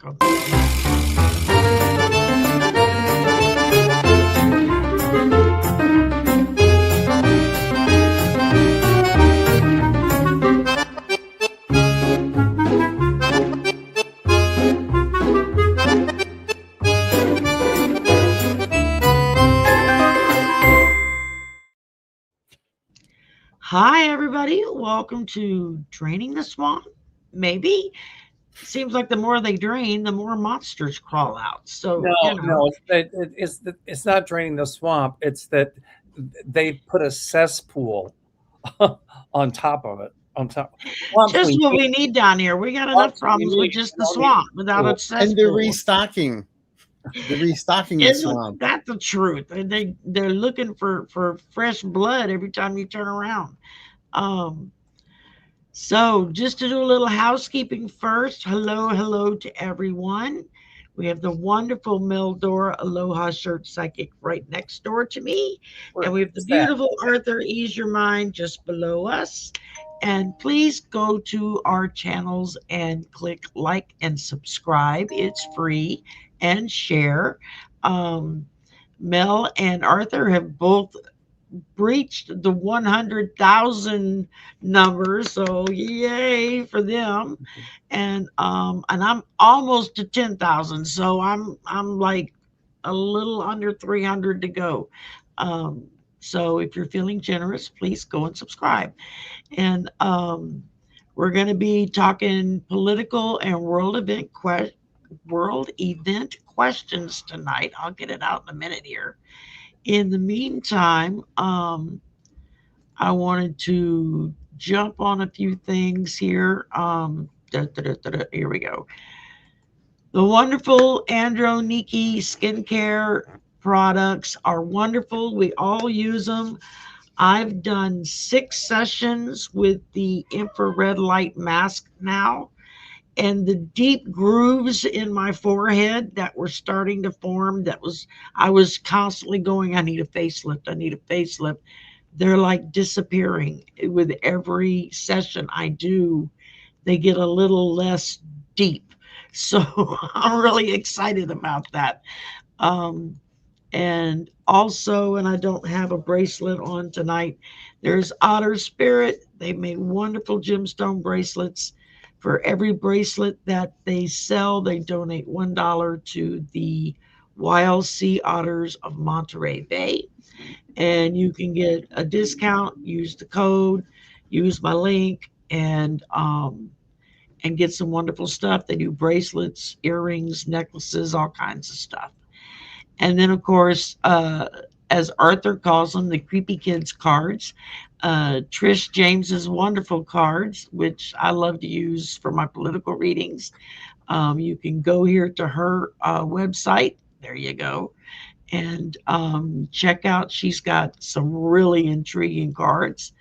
Hi, everybody. Welcome to Draining the Swamp. Maybe. Seems like the more they drain, the more monsters crawl out. So, No, it's not draining the swamp. It's that they put a cesspool on top of it. On top, just what we need down here. We got enough problems with just the swamp without a cesspool. And they're restocking. They're restocking the swamp. That's the truth. They're looking for fresh blood every time you turn around. So just to do a little housekeeping first, hello to everyone. We have the wonderful Meldora Aloha Shirt Psychic right next door to me. And we have the beautiful Arthur Ease Your Mind just below us. And please go to our channels and click like and subscribe. It's free. And share. Mel and Arthur have both breached the 100,000 number, so yay for them. And I'm almost to 10,000, so I'm like a little under 300 to go. So if you're feeling generous, please go and subscribe. And we're going to be talking political and world event questions tonight. I'll get it out in a minute here. In the meantime, I wanted to jump on a few things here. Here we go. The wonderful Androniki skincare products are wonderful. We all use them. I've done 6 sessions with the infrared light mask now. And the deep grooves in my forehead that were starting to form, I was constantly going, I need a facelift. They're like disappearing. With every session I do, they get a little less deep. So I'm really excited about that. And also, and I don't have a bracelet on tonight, there's Otter Spirit. They make wonderful gemstone bracelets. For every bracelet that they sell, they donate $1 to the Wild Sea Otters of Monterey Bay. And you can get a discount, use the code, use my link, and get some wonderful stuff. They do bracelets, earrings, necklaces, all kinds of stuff. And then, of course, as Arthur calls them, the Creepy Kids cards. Trish James's wonderful cards, which I love to use for my political readings. You can go here to her website. There you go. And check out, she's got some really intriguing cards.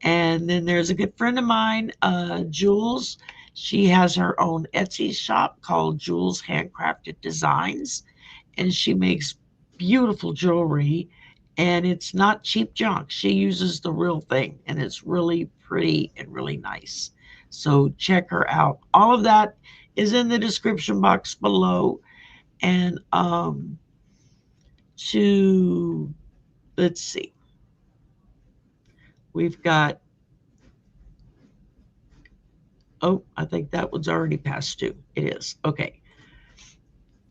And then there's a good friend of mine, Jules. She has her own Etsy shop called Jules Handcrafted Designs. And she makes beautiful jewelry. And it's not cheap junk. She uses the real thing, and it's really pretty and really nice. So check her out. All of that is in the description box below. And let's see. We've got, I think that one's already past due. It is. Okay.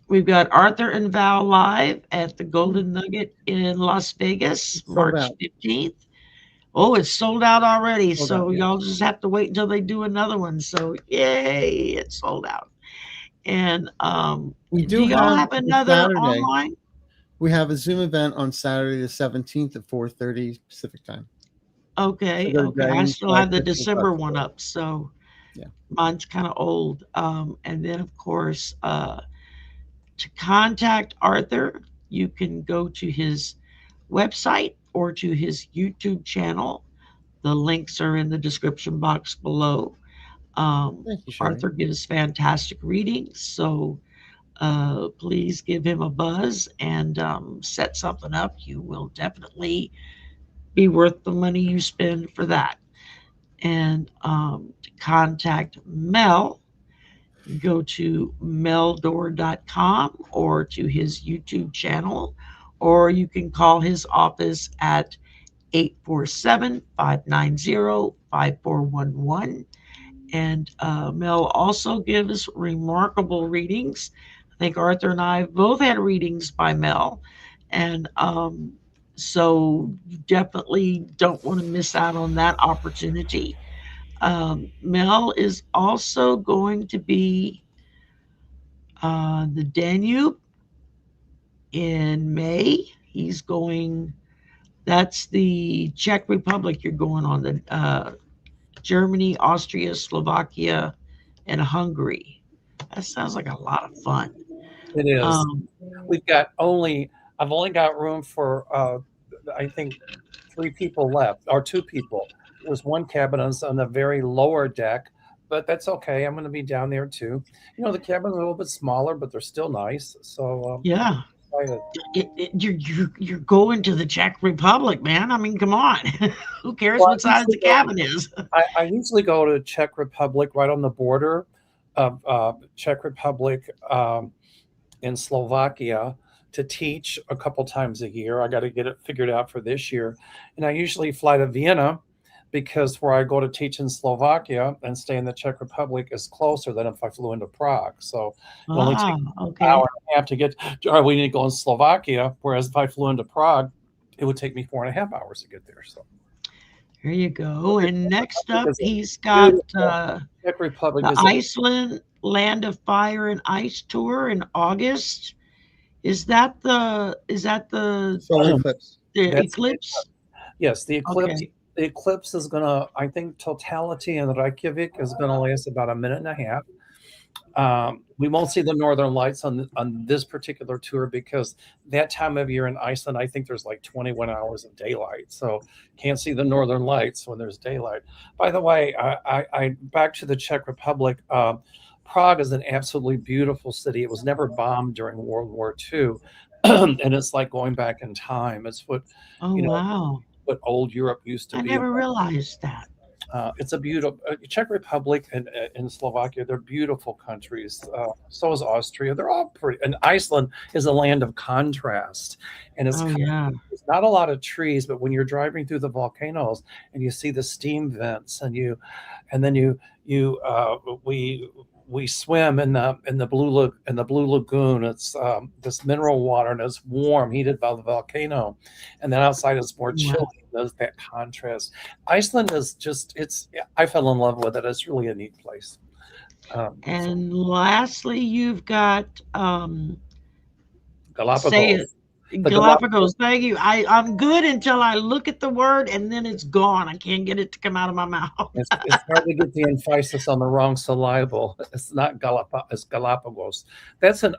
We've got Arthur and Val live at the Golden Nugget in Las Vegas, March 15th. Oh, it's sold out already. Y'all just have to wait until they do another one. So, yay, it's sold out. And do y'all have another online? We have a Zoom event on Saturday the 17th at 4:30 Pacific time. Okay. I still have the December one up. So, mine's kind of old. And then, of course, to contact Arthur, you can go to his website or to his YouTube channel. The links are in the description box below. Arthur gives fantastic readings, so please give him a buzz and set something up. You will definitely be worth the money you spend for that. And to contact Mel, go to meldor.com or to his YouTube channel, or you can call his office at 847-590-5411. And Mel also gives remarkable readings. I think Arthur and I both had readings by Mel. And so you definitely don't want to miss out on that opportunity. Mel is also going to be the Danube in May. He's going, that's the Czech Republic you're going on, the Germany, Austria, Slovakia, and Hungary. That sounds like a lot of fun. It is. Um, I've only got room for, I think, 3 people left, or 2 people. There's one cabin on the very lower deck, but that's okay. I'm going to be down there too. The cabin's a little bit smaller, but they're still nice. So yeah, excited. you're going to the Czech Republic, man. I mean, come on. Who cares Well, what size the cabin is? I usually go to Czech Republic, right on the border of Czech Republic and Slovakia, to teach a couple times a year. I got to get it figured out for this year. And I usually fly to Vienna, because where I go to teach in Slovakia and stay in the Czech Republic is closer than if I flew into Prague. So it only takes Okay. an hour and a half to get, or we need to go in Slovakia, whereas if I flew into Prague, it would take me 4.5 hours to get there. So There you go. And next up, Because he's got Czech Republic the is Iceland Land of Fire and Ice tour in August. Is that the Solar eclipse. That's- eclipse? yes, the eclipse. Okay. The eclipse is gonna, I think, totality in Reykjavik is gonna last about a minute and a half. We won't see the northern lights on this particular tour, because that time of year in Iceland, I think there's like 21 hours of daylight, so can't see the northern lights when there's daylight. By the way, I back to the Czech Republic. Prague is an absolutely beautiful city. It was never bombed during World War II, and it's like going back in time. It's what Oh, wow. what old Europe used to I be. never realized that. It's a beautiful Czech Republic and Slovakia. They're beautiful countries. So is Austria. They're all pretty. And Iceland is a land of contrast. And it's Yeah. there's not a lot of trees, but when you're driving through the volcanoes and you see the steam vents, and then we swim in the blue lagoon. It's this mineral water, and it's warm, heated by the volcano, and then outside it's more chilly. Wow. There's that contrast. Iceland is just I fell in love with it. It's really a neat place. And lastly, you've got Galapagos. say it. Galapagos. Thank you. I'm good until I look at the word and then it's gone. I can't get it to come out of my mouth. It's hard to get the emphasis on the wrong syllable. It's not it's Galapagos. That's an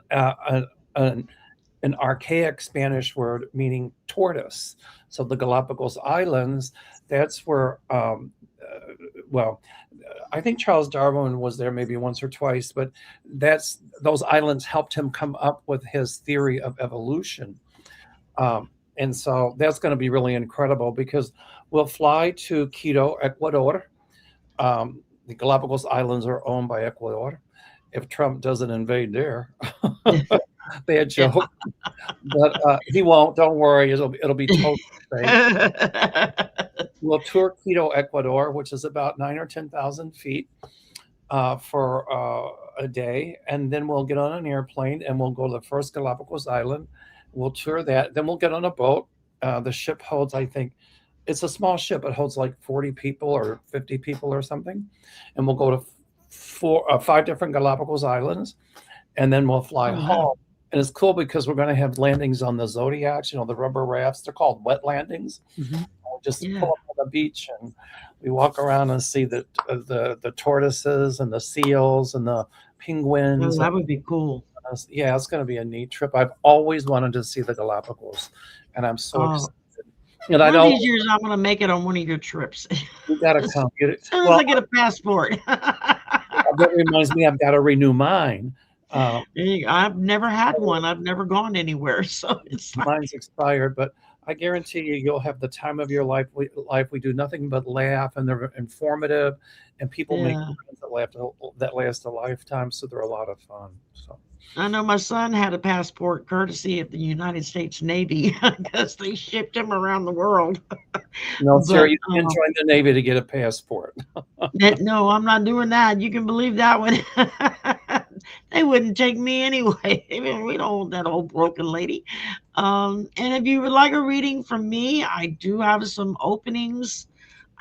archaic Spanish word meaning tortoise. So the Galapagos Islands, that's where, I think Charles Darwin was there maybe once or twice, but those islands helped him come up with his theory of evolution. And so that's going to be really incredible, because we'll fly to Quito, Ecuador. The Galapagos Islands are owned by Ecuador. If Trump doesn't invade there, bad joke. But he won't. Don't worry. It'll be totally safe. We'll tour Quito, Ecuador, which is about 9,000 or 10,000 feet for a day, and then we'll get on an airplane and we'll go to the first Galapagos Island. We'll tour that. Then we'll get on a boat. The ship holds, I think, it's a small ship. It holds like 40 people or 50 people or something. And we'll go to 5 different Galapagos Islands, and then we'll fly home. And it's cool because we're going to have landings on the Zodiacs, the rubber rafts. They're called wet landings. Mm-hmm. We'll just pull up on the beach and we walk around and see the tortoises and the seals and the penguins. Oh, that would be cool. Yeah, it's going to be a neat trip. I've always wanted to see the Galapagos, and I'm so excited. And one of these years, I'm going to make it on one of your trips. You got to come. As soon as I get a passport. That reminds me, I've got to renew mine. I've never had one. I've never gone anywhere, so it's mine's expired. But I guarantee you, you'll have the time of your life. We do nothing but laugh, and they're informative, and people make Yeah. friends that last a lifetime. So they're a lot of fun. So I know my son had a passport courtesy of the United States Navy because they shipped him around the world. no, But Sarah, you can't join the Navy to get a passport. no, I'm not doing that. You can believe that one. They wouldn't take me anyway. I mean, we don't want that old broken lady. And if you would like a reading from me, I do have some openings.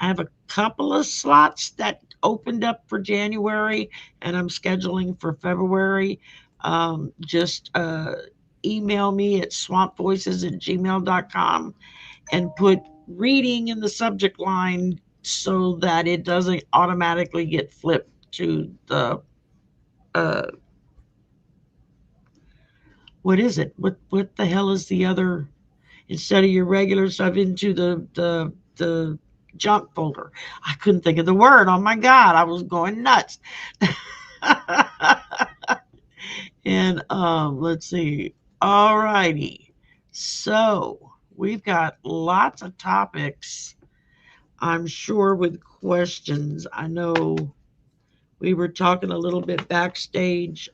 I have a couple of slots that opened up for January, and I'm scheduling for February. Just email me at swampvoices@gmail.com and put reading in the subject line so that it doesn't automatically get flipped to the uh, what is it? What the hell is the other, instead of your regular stuff, into the junk folder? I couldn't think of the word. Oh my god, I was going nuts. And let's see. All righty. So we've got lots of topics, I'm sure, with questions. I know we were talking a little bit backstage.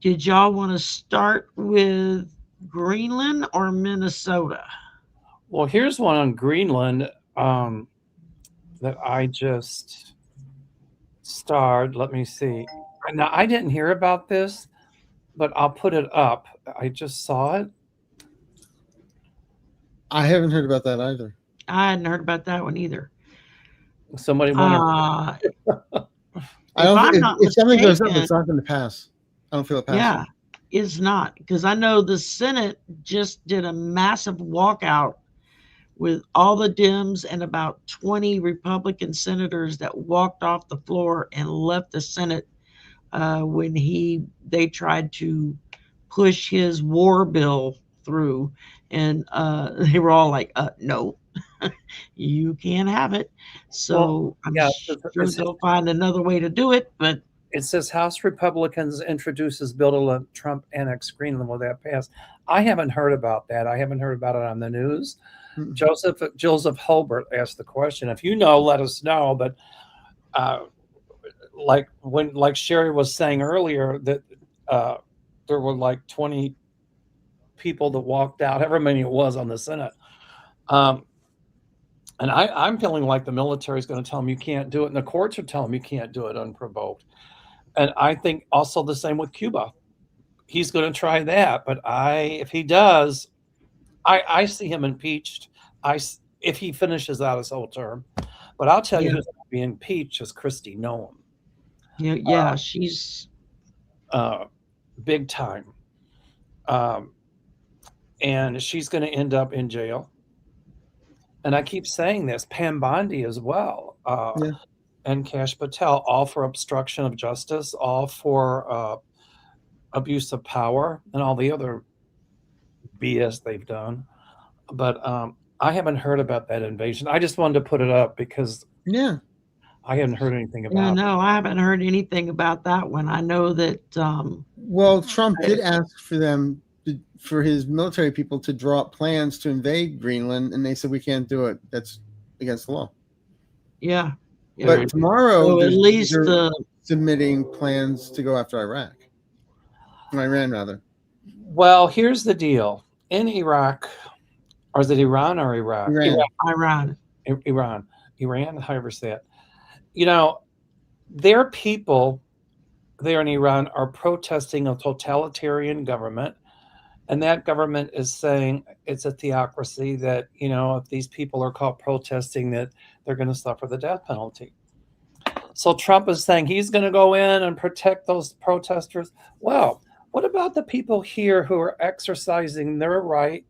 Did y'all want to start with Greenland or Minnesota? Well, here's one on Greenland that I just starred. Let me see. Now, I didn't hear about this, but I'll put it up. I just saw it. I haven't heard about that either. I hadn't heard about that one either. Somebody want to. I don't. I'm not If something goes up, mistaken, it's not going to pass. I don't feel it passing. yeah, it's not, because I know the Senate just did a massive walkout with all the Dems and about 20 Republican senators that walked off the floor and left the Senate when they tried to push his war bill through, and they were all like, "No, you can't have it." So Well, I'm yeah, sure they'll find another way to do it, but it says House Republicans introduces bill to let Trump annex Greenland. Will that pass? I haven't heard about that. I haven't heard about it on the news. Joseph Holbert asked the question. If you know, let us know. But like Shari was saying earlier, that there were like 20 people that walked out, however many it was on the Senate. And I'm feeling like the military is going to tell them you can't do it, and the courts are telling them you can't do it unprovoked. And I think also the same with Cuba. He's going to try that, but if he does, I see him impeached. If he finishes out his whole term, but I'll tell you who's going to be impeached is Kristi Noem. yeah, she's big time, and she's going to end up in jail. And I keep saying this, Pam Bondi as well, and Kash Patel, all for obstruction of justice, all for abuse of power, and all the other BS they've done. But I haven't heard about that invasion. I just wanted to put it up because I hadn't heard anything about it. No, I haven't heard anything about that one. I know that. Well, Trump did ask for them, for his military people, to draw up plans to invade Greenland, and they said we can't do it. That's against the law. Yeah. But tomorrow, so at least they're submitting plans to go after Iran rather. Well, here's the deal. In Iraq, or is it Iran or Iraq? Iran, however say it. You know, their people there in Iran are protesting a totalitarian government. And that government is saying it's a theocracy, that, you know, if these people are caught protesting, that they're going to suffer the death penalty. So Trump is saying he's going to go in and protect those protesters. Well, what about the people here who are exercising their right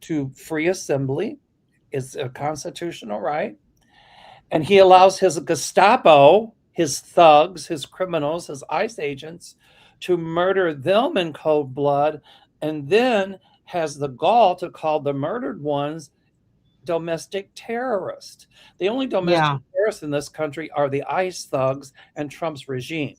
to free assembly? It's a constitutional right. And he allows his Gestapo, his thugs, his criminals, his ICE agents to murder them in cold blood, and then has the gall to call the murdered ones domestic terrorists. The only domestic terrorists in this country are the ICE thugs and Trump's regime.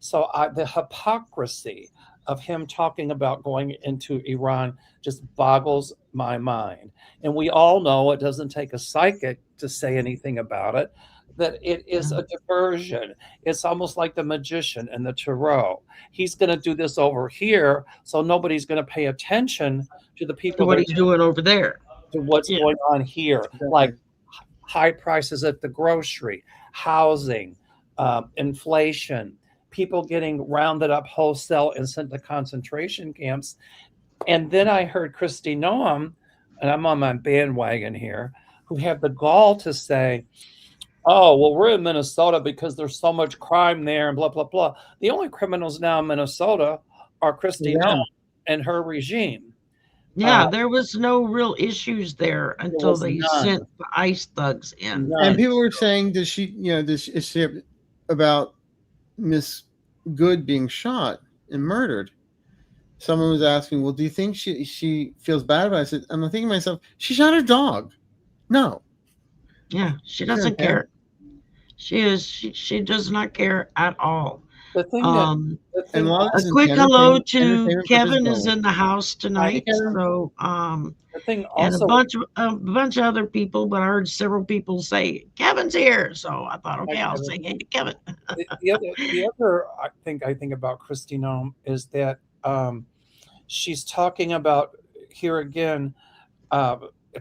So the hypocrisy of him talking about going into Iran just boggles my mind. And we all know it doesn't take a psychic to say anything about it, that it is a diversion. It's almost like the magician and the tarot. He's going to do this over here, so nobody's going to pay attention to the people what that he's doing over there. to what's going on here, like high prices at the grocery, housing, inflation, people getting rounded up wholesale and sent to concentration camps. And then I heard Kristi Noem, and I'm on my bandwagon here, who have the gall to say, oh, well, we're in Minnesota because there's so much crime there and blah, blah, blah. The only criminals now in Minnesota are Kristi Noem and her regime. Yeah, there was no real issues there until they sent the ICE thugs in. And people were saying, is she about Miss Good being shot and murdered? Someone was asking, well, do you think she feels bad about it? I said, I'm thinking to myself, she shot her dog. No. Yeah, she doesn't care. She does not care at all. The thing a quick hello to Kevin is in the house tonight. So and a bunch of other people, but I heard several people say Kevin's here. So I thought, okay, I'll say hey to Kevin. the other I think about Kristi Noem is that she's talking about here again.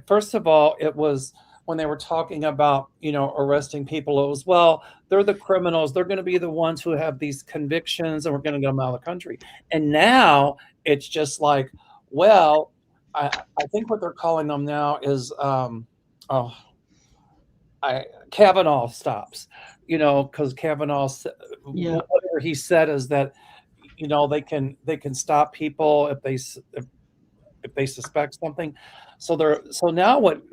First of all, it was when they were talking about, arresting people, it was, well, they're the criminals. They're going to be the ones who have these convictions and we're going to get them out of the country. And now it's just like, well, I think what they're calling them now is Kavanaugh stops, because Kavanaugh, whatever he said is that, they can stop people if they suspect something. So now what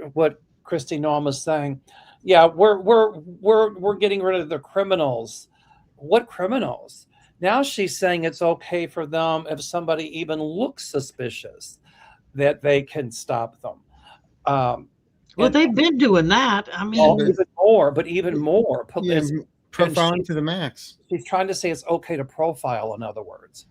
Kristi Noem is saying, yeah, we're getting rid of the criminals. What criminals? Now she's saying it's okay for them if somebody even looks suspicious that they can stop them. Well, they've been doing that. I mean, even more. Profiling to the max. She's trying to say it's okay to profile, in other words.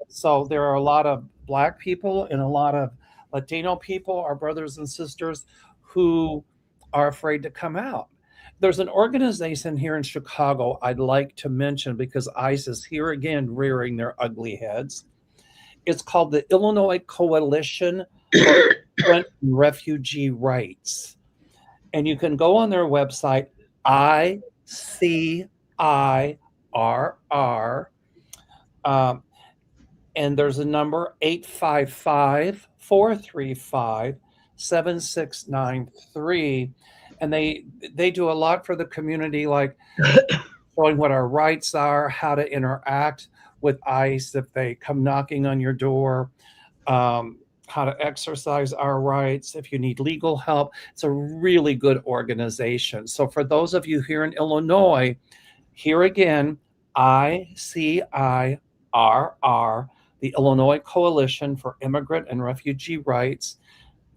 So there are a lot of Black people and a lot of Latino people, our brothers and sisters, who are afraid to come out. There's an organization here in Chicago I'd like to mention because ICE is here again rearing their ugly heads. It's called the Illinois Coalition for Immigrant and Refugee Rights. And you can go on their website, ICIRR, and there's a number 855-435-7693, and they do a lot for the community, like showing what our rights are, how to interact with ICE if they come knocking on your door, how to exercise our rights if you need legal help. It's a really good organization. So for those of you here in Illinois, here again, ICIRR, the Illinois Coalition for Immigrant and Refugee Rights,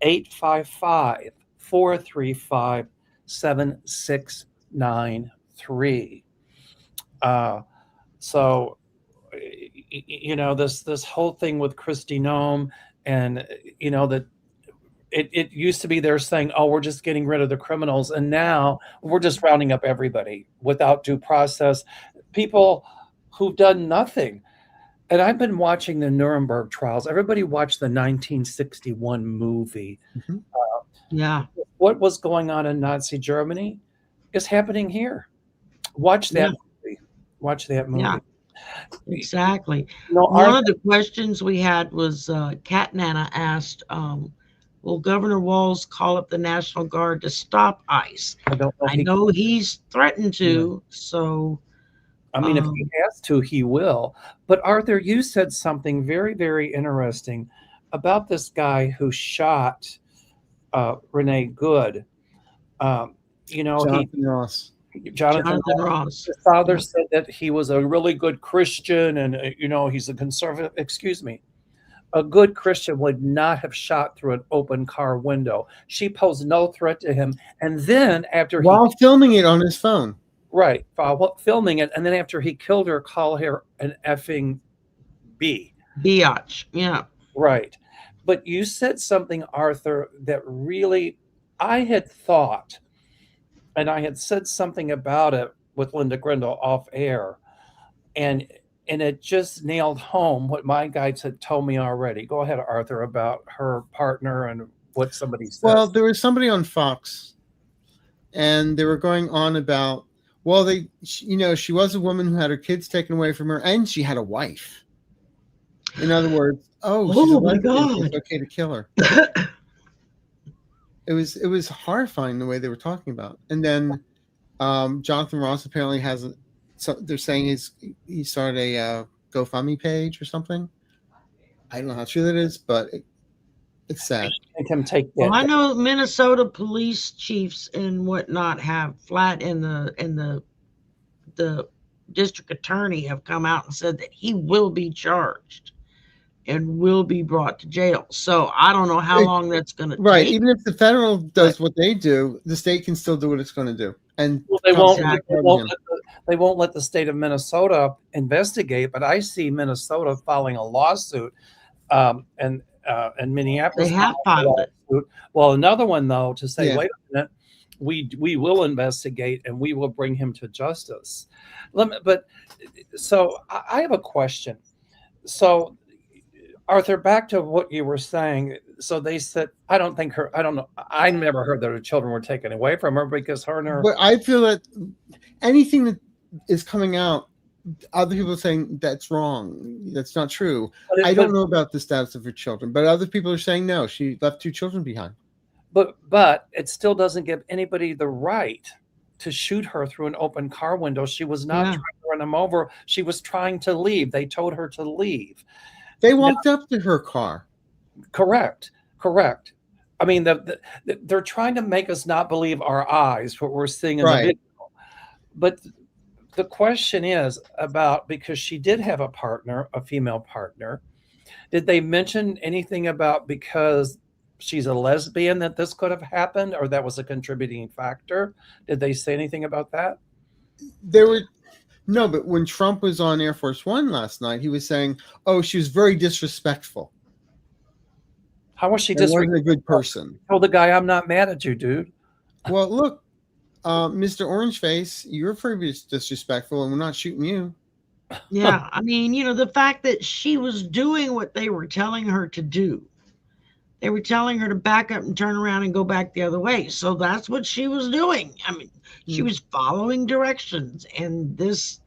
855-435-7693. So, this whole thing with Kristi Noem, and that it used to be they're saying, oh, we're just getting rid of the criminals, and now we're just rounding up everybody without due process, people who've done nothing. And I've been watching the Nuremberg trials. Everybody watched the 1961 movie. What was going on in Nazi Germany is happening here. Watch that movie. Watch that movie. Yeah, exactly. One of the questions we had was Cat Nana asked, will Governor Walz call up the National Guard to stop ICE? I know he's threatened to, so... I mean, if he has to, he will. But Arthur, you said something very, very interesting about this guy who shot Renee Good. Jonathan Ross. Jonathan Ross. His father said that he was a really good Christian, and he's a conservative. Excuse me. A good Christian would not have shot through an open car window. She posed no threat to him, and then while filming it on his phone. Right, while filming it, and then after he killed her, call her an effing B. Biatch. Yeah. Right. But you said something, Arthur, that really I had thought, and I had said something about it with Linda Grindle off air, and it just nailed home what my guides had told me already. Go ahead, Arthur, about her partner and what somebody Well, says. there was somebody on Fox, and they were going on about, well, she was a woman who had her kids taken away from her, and she had a wife. In other words, she's a Oh my lesbian, so it's God. okay to kill her. It was horrifying the way they were talking about. And then Jonathan Ross apparently has they're saying he started a GoFundMe page or something. I don't know how true that is, but it's sad. Make him take Well, that I down. know Minnesota police chiefs and whatnot have flat in the district attorney have come out and said that he will be charged and will be brought to jail. So I don't know how long that's going to Right. take. Even if the federal But does what they do, the state can still do what it's going to do and Well, they won't. constantly exactly. pardon him. They won't let the state of Minnesota investigate. But I see Minnesota filing a lawsuit, and They Minneapolis have filing a filed it. lawsuit. Well, another one though to say, Yeah. wait a minute, we will investigate and we will bring him to justice. But so I have a question. So Arthur, back to what you were saying. So they said, I don't know. I never heard that her children were taken away from her because her and her. But I feel that anything that is coming out, other people are saying that's wrong. That's not true. I don't know about the status of her children, but other people are saying no, she left 2 children behind. But it still doesn't give anybody the right to shoot her through an open car window. She was not Yeah. trying to run him over. She was trying to leave. They told her to leave. They walked up to her car. Correct. I mean, they're trying to make us not believe our eyes, what we're seeing in the Right. video. But the question is about, because she did have a partner, a female partner. Did they mention anything about because she's a lesbian that this could have happened, or that was a contributing factor? Did they say anything about that? There were no, but when Trump was on Air Force One last night, he was saying, "Oh, she was very disrespectful. How was she And wasn't a disrespectful? good person." Told the guy, I'm not mad at you, dude. Well, look, Mr. Orangeface, you're pretty disrespectful, and we're not shooting you. Yeah. I mean, the fact that she was doing what they were telling her to do. They were telling her to back up and turn around and go back the other way. So that's what she was doing. I mean, she was following directions. And this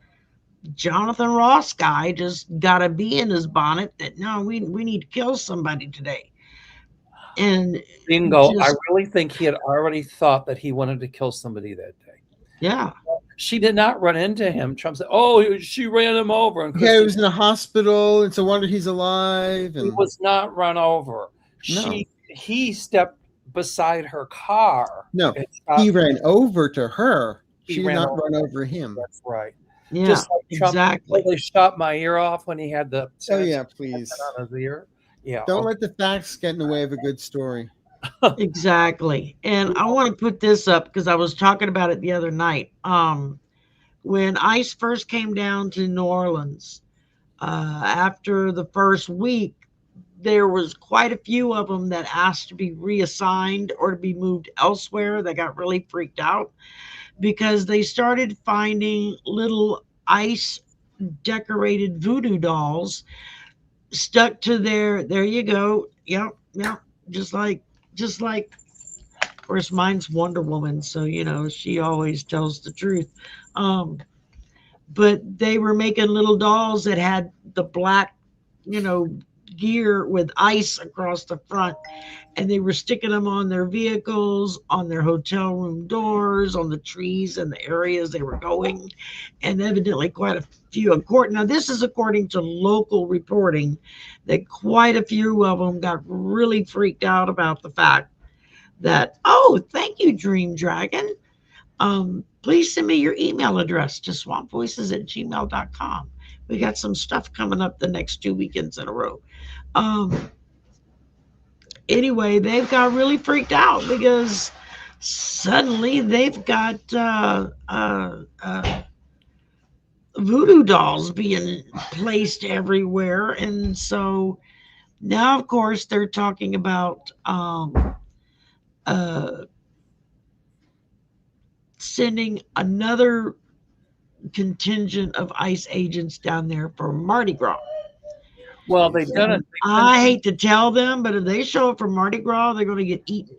Jonathan Ross guy just got a bee in his bonnet that no, we need to kill somebody today. And Bingo. I just, really think he had already thought that he wanted to kill somebody that day. yeah. She did not run into him. Trump said, "Oh, she ran him over." And Yeah, he was in a hospital. It's a wonder he's alive. he And was not run over. No. He stepped beside her car. no, and he stopped. ran over to her. He She did ran not over. run over him. That's right. Yeah, Just like Trump exactly. totally shot my ear off when he had the Oh yeah, please. on his ear. Yeah. Don't let the facts get in the way of a good story. Exactly. And I want to put this up because I was talking about it the other night. When ICE first came down to New Orleans, after the first week, there was quite a few of them that asked to be reassigned or to be moved elsewhere. They got really freaked out because they started finding little ICE decorated voodoo dolls stuck to there you go. Yep. Just like, of course, mine's Wonder Woman. So, she always tells the truth. But they were making little dolls that had the black, gear with ice across the front, and they were sticking them on their vehicles, on their hotel room doors, on the trees and the areas they were going, and evidently quite a few. Now, this is according to local reporting, that quite a few of them got really freaked out about the fact that, oh, thank you, Dream Dragon. Please send me your email address to swampvoices@gmail.com. We got some stuff coming up the next 2 weekends in a row. Anyway, they've got really freaked out because suddenly they've got voodoo dolls being placed everywhere. And so now, of course, they're talking about uh, sending another contingent of ICE agents down there for Mardi Gras. Well, they've done it. And I hate to tell them, but if they show up for Mardi Gras, they're going to get eaten.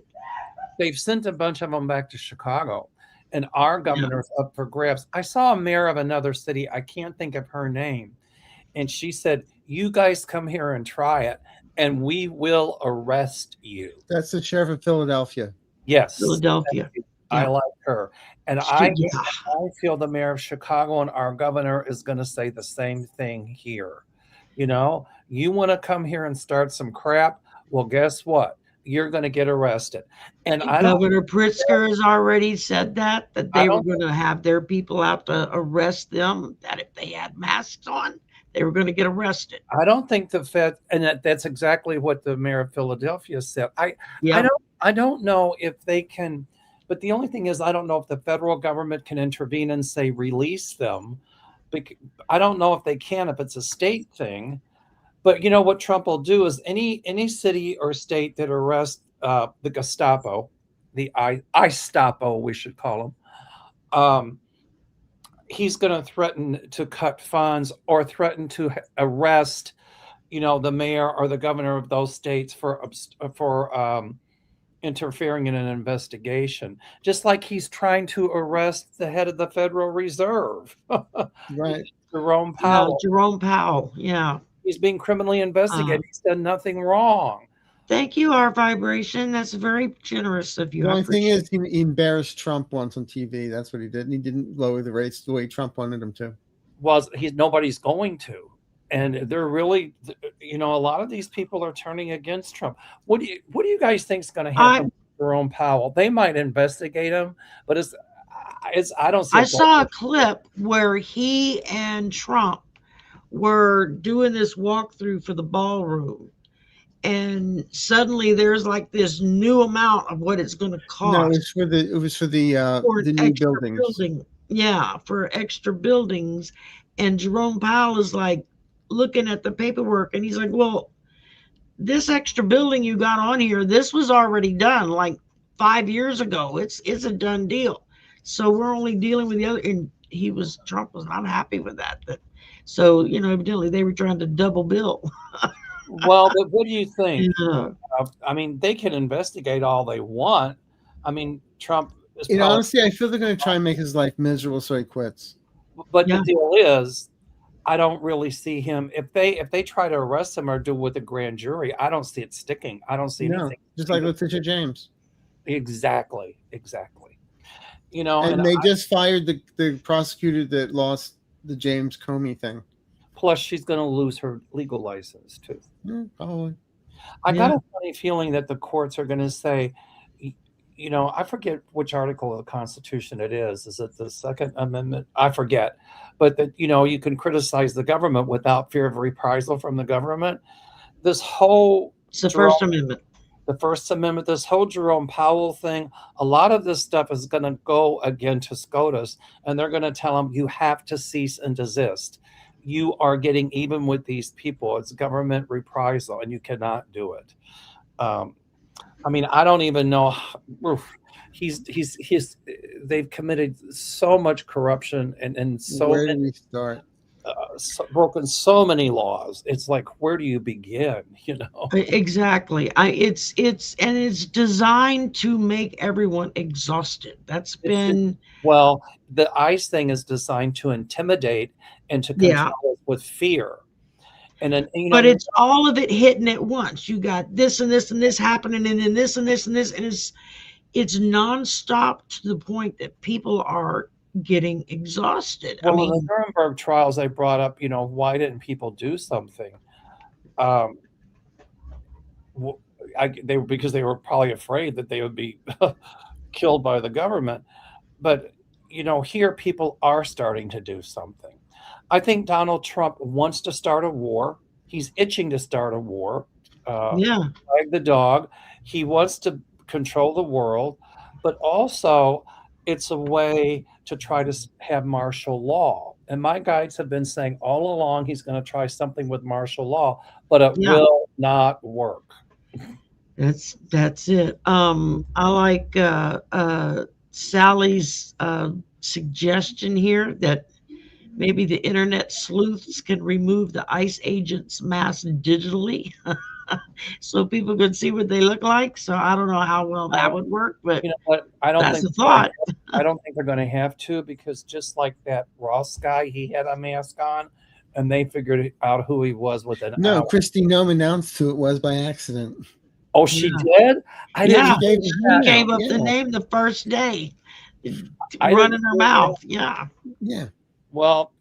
They've sent a bunch of them back to Chicago, and our Yeah. governor's up for grabs. I saw a mayor of another city. I can't think of her name. And she said, "You guys come here and try it, and we will arrest you." That's the sheriff of Philadelphia. Yes. Philadelphia. I Yeah. like her. And Yeah. I feel the mayor of Chicago and our governor is going to say the same thing here. You know, you want to come here and start some crap? Well, guess what? You're going to get arrested. And Governor Pritzker has already said that I they were don't going to have their people out to arrest them, that if they had masks on, they were going to get arrested. I don't think the Fed, and that's exactly what the mayor of Philadelphia said. Yeah. I don't know if they can, but the only thing is, I don't know if the federal government can intervene and say release them. I don't know if they can if it's a state thing. But you know what Trump will do is any city or state that arrests the Gestapo, the ISTAPO, we should call them. He's going to threaten to cut funds or threaten to arrest, the mayor or the governor of those states for interfering in an investigation, just like he's trying to arrest the head of the Federal Reserve, Right. Jerome Powell. Jerome Powell. Yeah. He's being criminally investigated. He's done nothing wrong. Thank you, our vibration. That's very generous of you. The only thing is, he embarrassed Trump once on TV. That's what he did. And he didn't lower the rates the way Trump wanted him to. Well, nobody's going to. And they're really, a lot of these people are turning against Trump. What do you guys think is going to happen with Jerome Powell? They might investigate him, but I don't see. I saw a clip where he and Trump were doing this walkthrough for the ballroom, and suddenly there's like this new amount of what it's going to cost. No, it was for the new buildings. Yeah, for extra buildings. And Jerome Powell is like looking at the paperwork, and he's like, well, this extra building you got on here, this was already done like 5 years ago. It's a done deal. So we're only dealing with the other. And Trump was not happy with that. So, evidently they were trying to double bill. Well, but what do you think? Yeah. I mean, they can investigate all they want. I mean, Trump is honestly, I feel they're going to try and make his life miserable so he quits. But the deal is, I don't really see him. If they try to arrest him or do with a grand jury, I don't see it sticking. I don't see anything. Just like Letitia James. Exactly. And they just fired the prosecutor that lost the James Comey thing. Plus, she's going to lose her legal license too. Probably. I got a funny feeling that the courts are going to say, I forget which article of the Constitution it is. Is it the Second Amendment? I forget. But that, you can criticize the government without fear of reprisal from the government. It's the First Amendment. The First Amendment, this whole Jerome Powell thing, a lot of this stuff is going to go again to SCOTUS, and they're going to tell them, you have to cease and desist. You are getting even with these people. It's government reprisal, and you cannot do it. I mean, I don't even know. They've committed so much corruption and so where do we start? Broken so many laws. It's like, where do you begin? Exactly. It's designed to make everyone exhausted. That's been the ICE thing is designed to intimidate and to control us with fear. And then, but it's all of it hitting at once. You got this and this and this happening, and then this and this and this, and it's nonstop to the point that people are getting exhausted. Well, in the Nuremberg trials, they brought up, why didn't people do something? Because they were probably afraid that they would be killed by the government. But here people are starting to do something. I think Donald Trump wants to start a war. He's itching to start a war. Like the dog. He wants to control the world, but also it's a way to try to have martial law. And my guides have been saying all along he's going to try something with martial law, but it Yeah. will not work. That's it. I like Sally's suggestion here that maybe the internet sleuths can remove the ICE agents' mask digitally, so people could see what they look like. So I don't know how well that would work, but You know what? I don't that's think a thought. I don't think they're going to have to, because just like that Ross guy, he had a mask on, and they figured out who he was within an No, hour. Christy Nome announced who it was by accident. Oh, she Yeah. did? I didn't. Yeah, She gave she his name gave out, up the yeah. name the first day, I running didn't her know mouth. Yeah, Yeah. Well,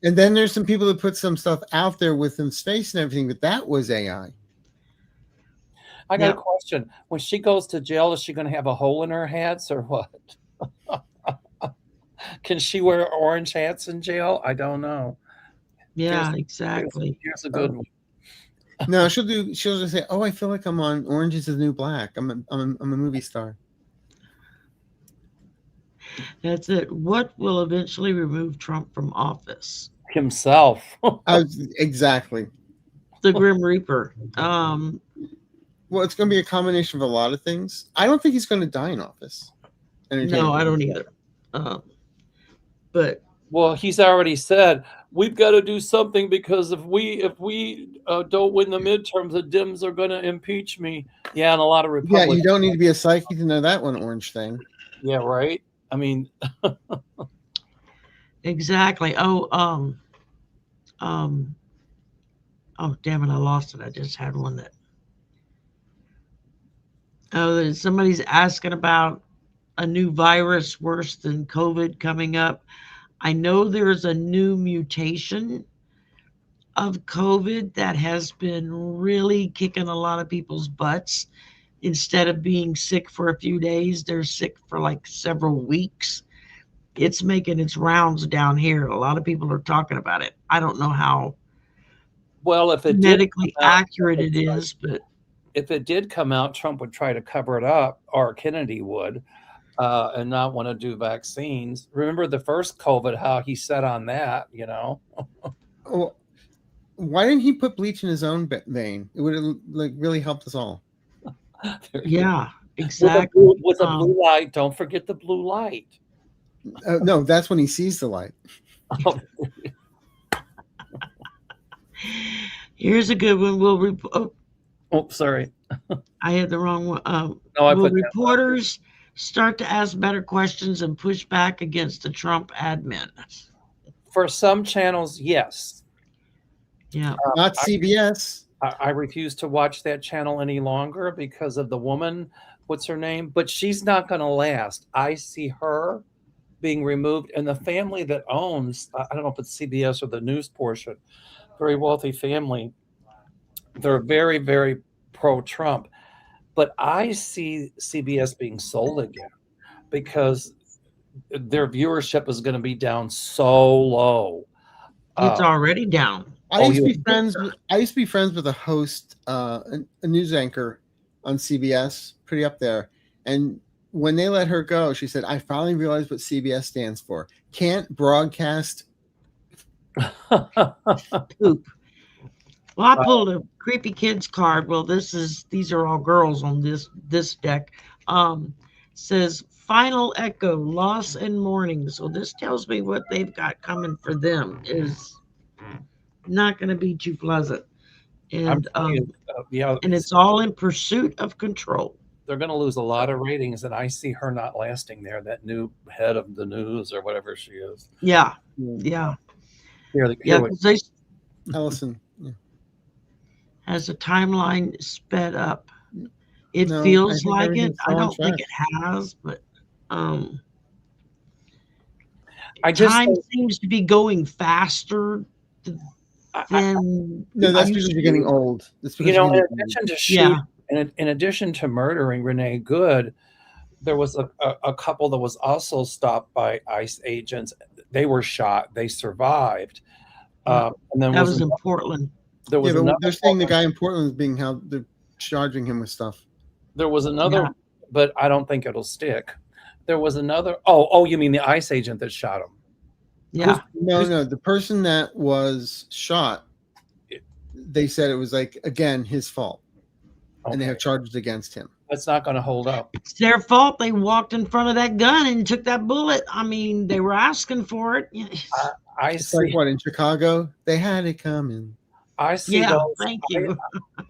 And then there's some people that put some stuff out there with his face and everything, but that was AI. I got Yeah. a question. When she goes to jail, is she going to have a hole in her hats or what? Can she wear orange hats in jail? I don't know. yeah, exactly. Here's a good one. No, she'll just say, "Oh, I feel like I'm on Orange Is the New Black. I'm a movie star." That's it. What will eventually remove Trump from office? Himself. Exactly. The Grim Reaper. Well, it's going to be a combination of a lot of things. I don't think he's going to die in office. No, I don't either. But Well, he's already said we've got to do something, because if we don't win the midterms, the Dems are going to impeach me. Yeah, and a lot of Yeah, Republicans. you don't need to be a psychic to know that one orange thing. Yeah, right. I mean, exactly. Oh, damn it, I lost it. I just had one that. Oh, somebody's asking about a new virus worse than COVID coming up. I know there's a new mutation of COVID that has been really kicking a lot of people's butts. Instead of being sick for a few days, they're sick for like several weeks. It's making its rounds down here. A lot of people are talking about it. I don't know how well, if it medically did come out, accurate it is, but if it did come out, Trump would try to cover it up, or Kennedy would, and not want to do vaccines. Remember the first COVID, how he said on that, Oh, why didn't he put bleach in his own vein? It would have really helped us all. yeah, exactly. With a blue light. Don't forget the blue light. No, that's when he sees the light. Here's a good one. Oh, sorry. I had the wrong one. No, I will put that reporters start to ask better questions and push back against the Trump admin? For some channels, yes. Yeah. Not CBS. I refuse to watch that channel any longer because of the woman. What's her name? But she's not going to last. I see her being removed, and the family that owns, I don't know if it's CBS or the news portion, very wealthy family. They're very, very pro-Trump. But I see CBS being sold again because their viewership is going to be down so low. It's already down. I used to be friends with a host, a news anchor on CBS, pretty up there. And when they let her go, she said, "I finally realized what CBS stands for. Can't broadcast poop." Well, I pulled a creepy kids card. Well, these are all girls on this deck. Says final echo, loss and mourning. So this tells me what they've got coming for them is not going to be too pleasant. And and it's all in pursuit of control. They're going to lose a lot of ratings, and I see her not lasting there. That new head of the news or whatever she is. Yeah. Ellison. Has the timeline sped up? It feels like it. I don't think it has, but time seems to be going faster than. No, that's because you're getting old. In addition to murdering Renee Good, there was a couple that was also stopped by ICE agents. They were shot. They survived. And then that was in Portland. There was they're saying the guy in Portland is being held. They're charging him with stuff. There was another, but I don't think it'll stick. There was another. Oh, you mean the ICE agent that shot him? Yeah. No. The person that was shot, they said it was like, again, his fault. Okay. And they have charges against him. That's not going to hold up. It's their fault. They walked in front of that gun and took that bullet. I mean, they were asking for it. I It's see. like what in Chicago? They had it coming. I see Yeah, those. thank you.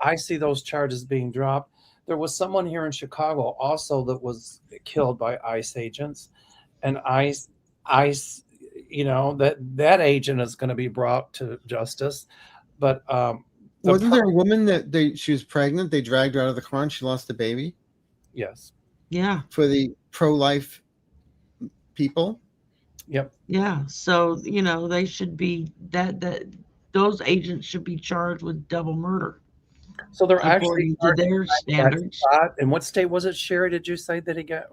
I see those charges being dropped. There was someone here in Chicago also that was killed by ICE agents, and ICE, that agent is going to be brought to justice. But Wasn't there a woman that she was pregnant? They dragged her out of the car and she lost the baby. Yes. Yeah. For the pro-life people. Yep. Yeah. So they should be that those agents should be charged with double murder. So they're according actually to their standards. And what state was it, Sherry? Did you say that he got?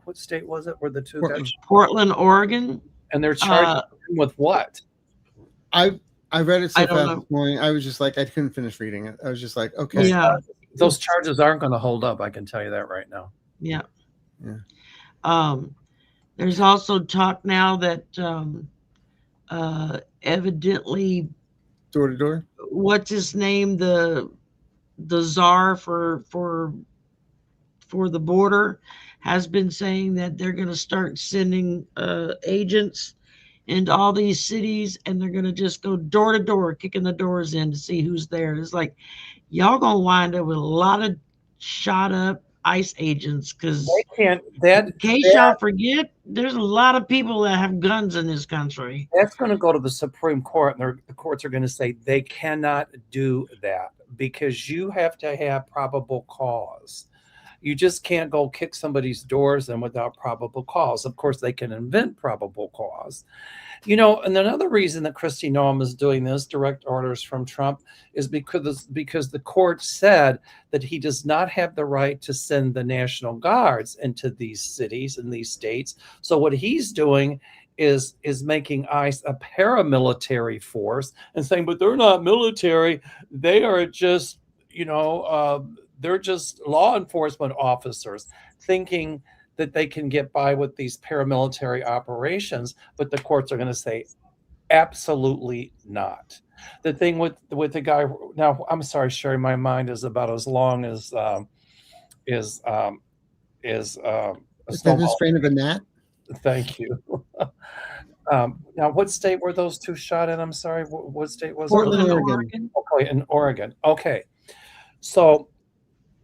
What state was it where the two got? Portland, Oregon. And they're charged with what? I read it so fast know. this morning. I was just like, I couldn't finish reading it. I was just like, okay. Yeah. Those charges aren't going to hold up. I can tell you that right now. Yeah. Yeah. There's also talk now that evidently, door to door. what's his name, the czar for the border, has been saying that they're going to start sending agents into all these cities, and they're going to just go door to door, kicking the doors in to see who's there. It's like, y'all going to wind up with a lot of shot up ICE agents, because in case y'all forget, there's a lot of people that have guns in this country. That's going to go to the Supreme Court, and the courts are going to say they cannot do that because you have to have probable cause. You just can't go kick somebody's doors in without probable cause. Of course, they can invent probable cause. And another reason that Kristi Noem is doing this, direct orders from Trump, is because the court said that he does not have the right to send the National Guards into these cities and these states. So what he's doing is making ICE a paramilitary force and saying, but they're not military. They are just, they're just law enforcement officers, thinking that they can get by with these paramilitary operations, but the courts are going to say absolutely not. The thing with the guy now, I'm sorry, Sherry, my mind is about as long as a strain of a gnat. Thank you. Now, what state were those two shot in? I'm sorry, what state was Portland, it? Oregon. Okay, in Oregon. Okay, so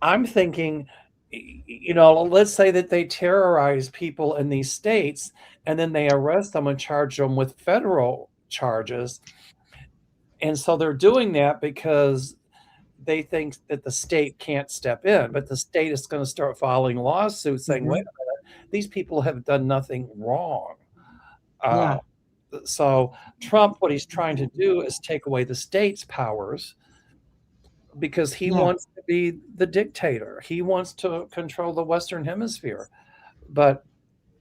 I'm thinking, let's say that they terrorize people in these states and then they arrest them and charge them with federal charges. And so they're doing that because they think that the state can't step in, but the state is going to start filing lawsuits saying, wait a minute, these people have done nothing wrong. So Trump, what he's trying to do is take away the state's powers because he wants to be the dictator. He wants to control the Western Hemisphere. But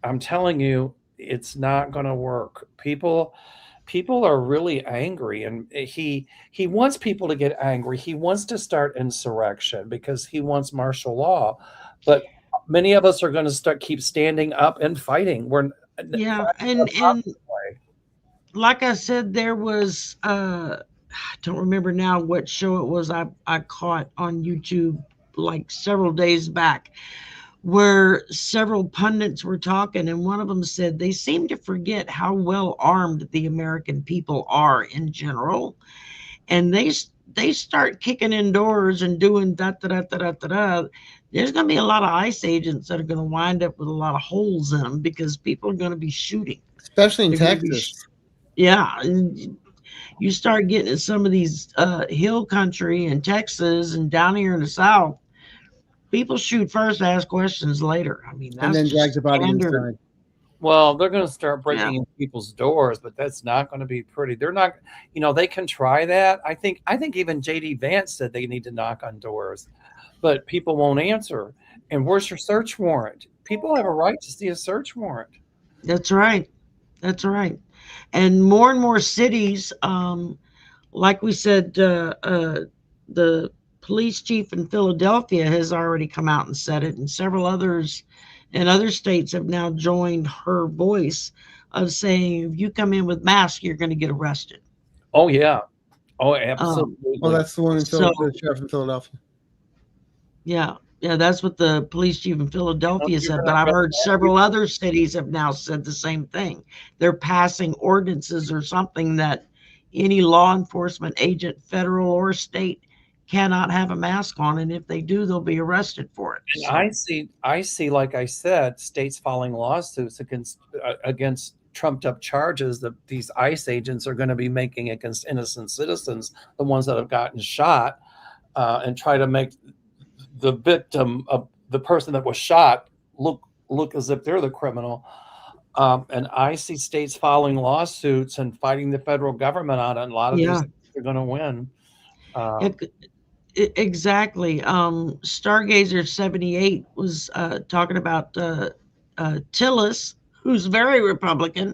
I'm telling you, it's not going to work. People are really angry, and he wants people to get angry. He wants to start insurrection because he wants martial law. But many of us are going to keep standing up and fighting. And like I said, there was I don't remember now what show it was I caught on YouTube like several days back, where several pundits were talking, and one of them said they seem to forget how well armed the American people are in general, and they start kicking in doors and doing da da da da da da. There's going to be a lot of ICE agents that are going to wind up with a lot of holes in them because people are going to be shooting, especially in Texas. And you start getting in some of these hill country in Texas and down here in the South, people shoot first, ask questions later. I mean, that's and then drag the body inside. Well, they're going to start breaking in people's doors, but that's not going to be pretty. They're not, they can try that. I think even J.D. Vance said they need to knock on doors, but people won't answer. And where's your search warrant? People have a right to see a search warrant. That's right. And more cities, like we said, the police chief in Philadelphia has already come out and said it, and several others in other states have now joined her voice. of saying if you come in with masks, you're going to get arrested. Oh yeah. Oh, absolutely. Well, that's the one in So- the sheriff in Philadelphia. Yeah, that's what the police chief in Philadelphia You said. heard But I've that? heard several other cities have now said the same thing. They're passing ordinances or something that any law enforcement agent, federal or state, cannot have a mask on, and if they do, they'll be arrested for it. And So, I see, like I said, states filing lawsuits against trumped up charges that these ICE agents are going to be making against innocent citizens, the ones that have gotten shot, and try to make the victim of the person that was shot look as if they're the criminal. And I see states filing lawsuits and fighting the federal government on it. And a lot of these are going to win. Exactly. Stargazer 78 was talking about Tillis, who's very Republican,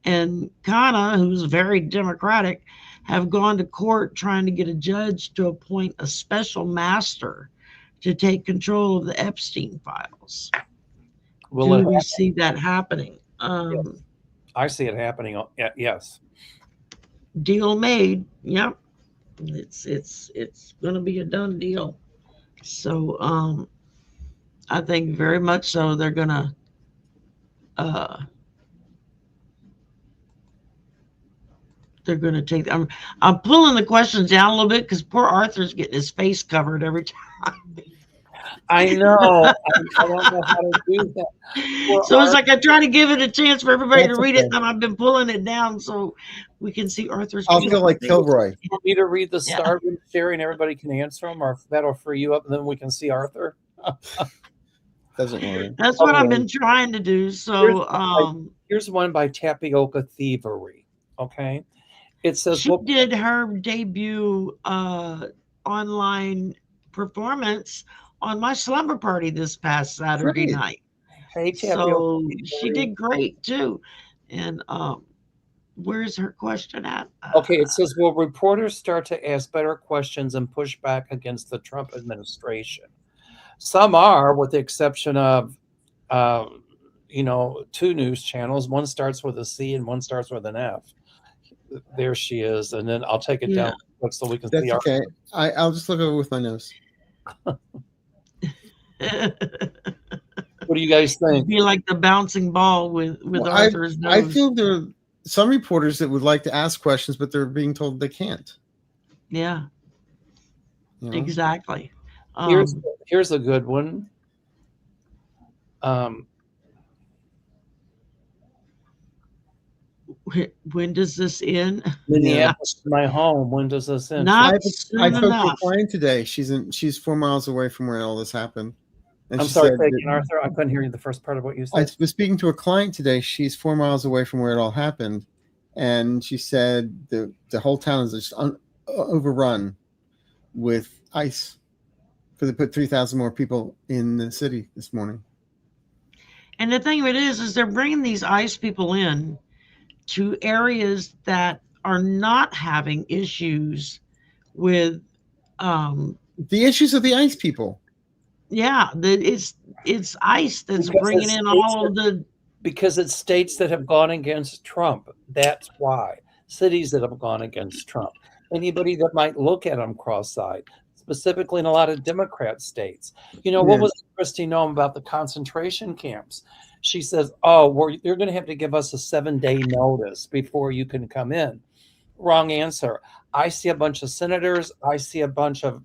and Kana, who's very Democratic, have gone to court trying to get a judge to appoint a special master to take control of the Epstein files. Do we see that happening? I see it happening. Yes. Deal made. Yep. It's going to be a done deal. So I think very much so they're going to take. I'm pulling the questions down a little bit because poor Arthur's getting his face covered every time. I know. I don't know how to do that. So it's like I try to give it a chance for everybody to read it, and I've been pulling it down so we can see Arthur's. I'll feel like Kilroy. You want me to read the star Sherry, and everybody can answer them, or that'll free you up, and then we can see Arthur. Doesn't worry. That's what I've been trying to do. So here's one by Tapioca Thievery. Okay, it says she did her debut online performance on my slumber party this past Saturday night. Hey, so she did great too. And where's her question at? Okay, it says, will reporters start to ask better questions and push back against the Trump administration? Some are, with the exception of, two news channels. One starts with a C and one starts with an F. There she is. And then I'll take it down so we can see. Okay. I'll just look over with my nose. What do you guys think? Be like the bouncing ball with Arthur's nose. I feel there are some reporters that would like to ask questions, but they're being told they can't. Yeah. You know? Exactly. Here's a good one. When does this end? Minneapolis, my home. When does this end? Not I spoke to a client today. She's 4 miles away from where all this happened. And I'm sorry, Arthur. I couldn't hear you the first part of what you said. I was speaking to a client today. She's 4 miles away from where it all happened, and she said the whole town is just overrun with ICE because they put 3,000 more people in the city this morning. And the thing of it is they're bringing these ICE people in to areas that are not having issues with the issues of the ICE people. Yeah, it's ICE that's bringing in all of the. Because it's states that have gone against Trump. That's why. Cities that have gone against Trump. Anybody that might look at them cross-eyed, specifically in a lot of Democrat states. What was Christy Noem about the concentration camps? She says, you're going to have to give us a 7-day notice before you can come in. Wrong answer. I see a bunch of senators. I see a bunch of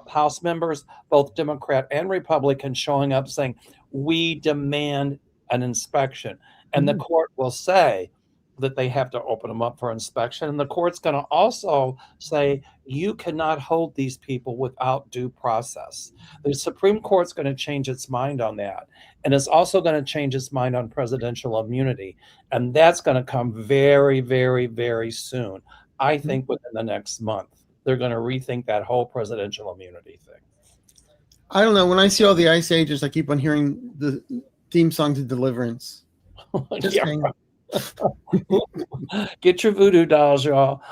House members, both Democrat and Republican, showing up saying, we demand an inspection. And the court will say that they have to open them up for inspection. And the court's going to also say, you cannot hold these people without due process. The Supreme Court's going to change its mind on that. And it's also going to change its mind on presidential immunity. And that's going to come very, very, very soon. I think within the next month, they're going to rethink that whole presidential immunity thing. I don't know. When I see all the ICE agents, I keep on hearing the theme song to Deliverance. Get your voodoo dolls, y'all.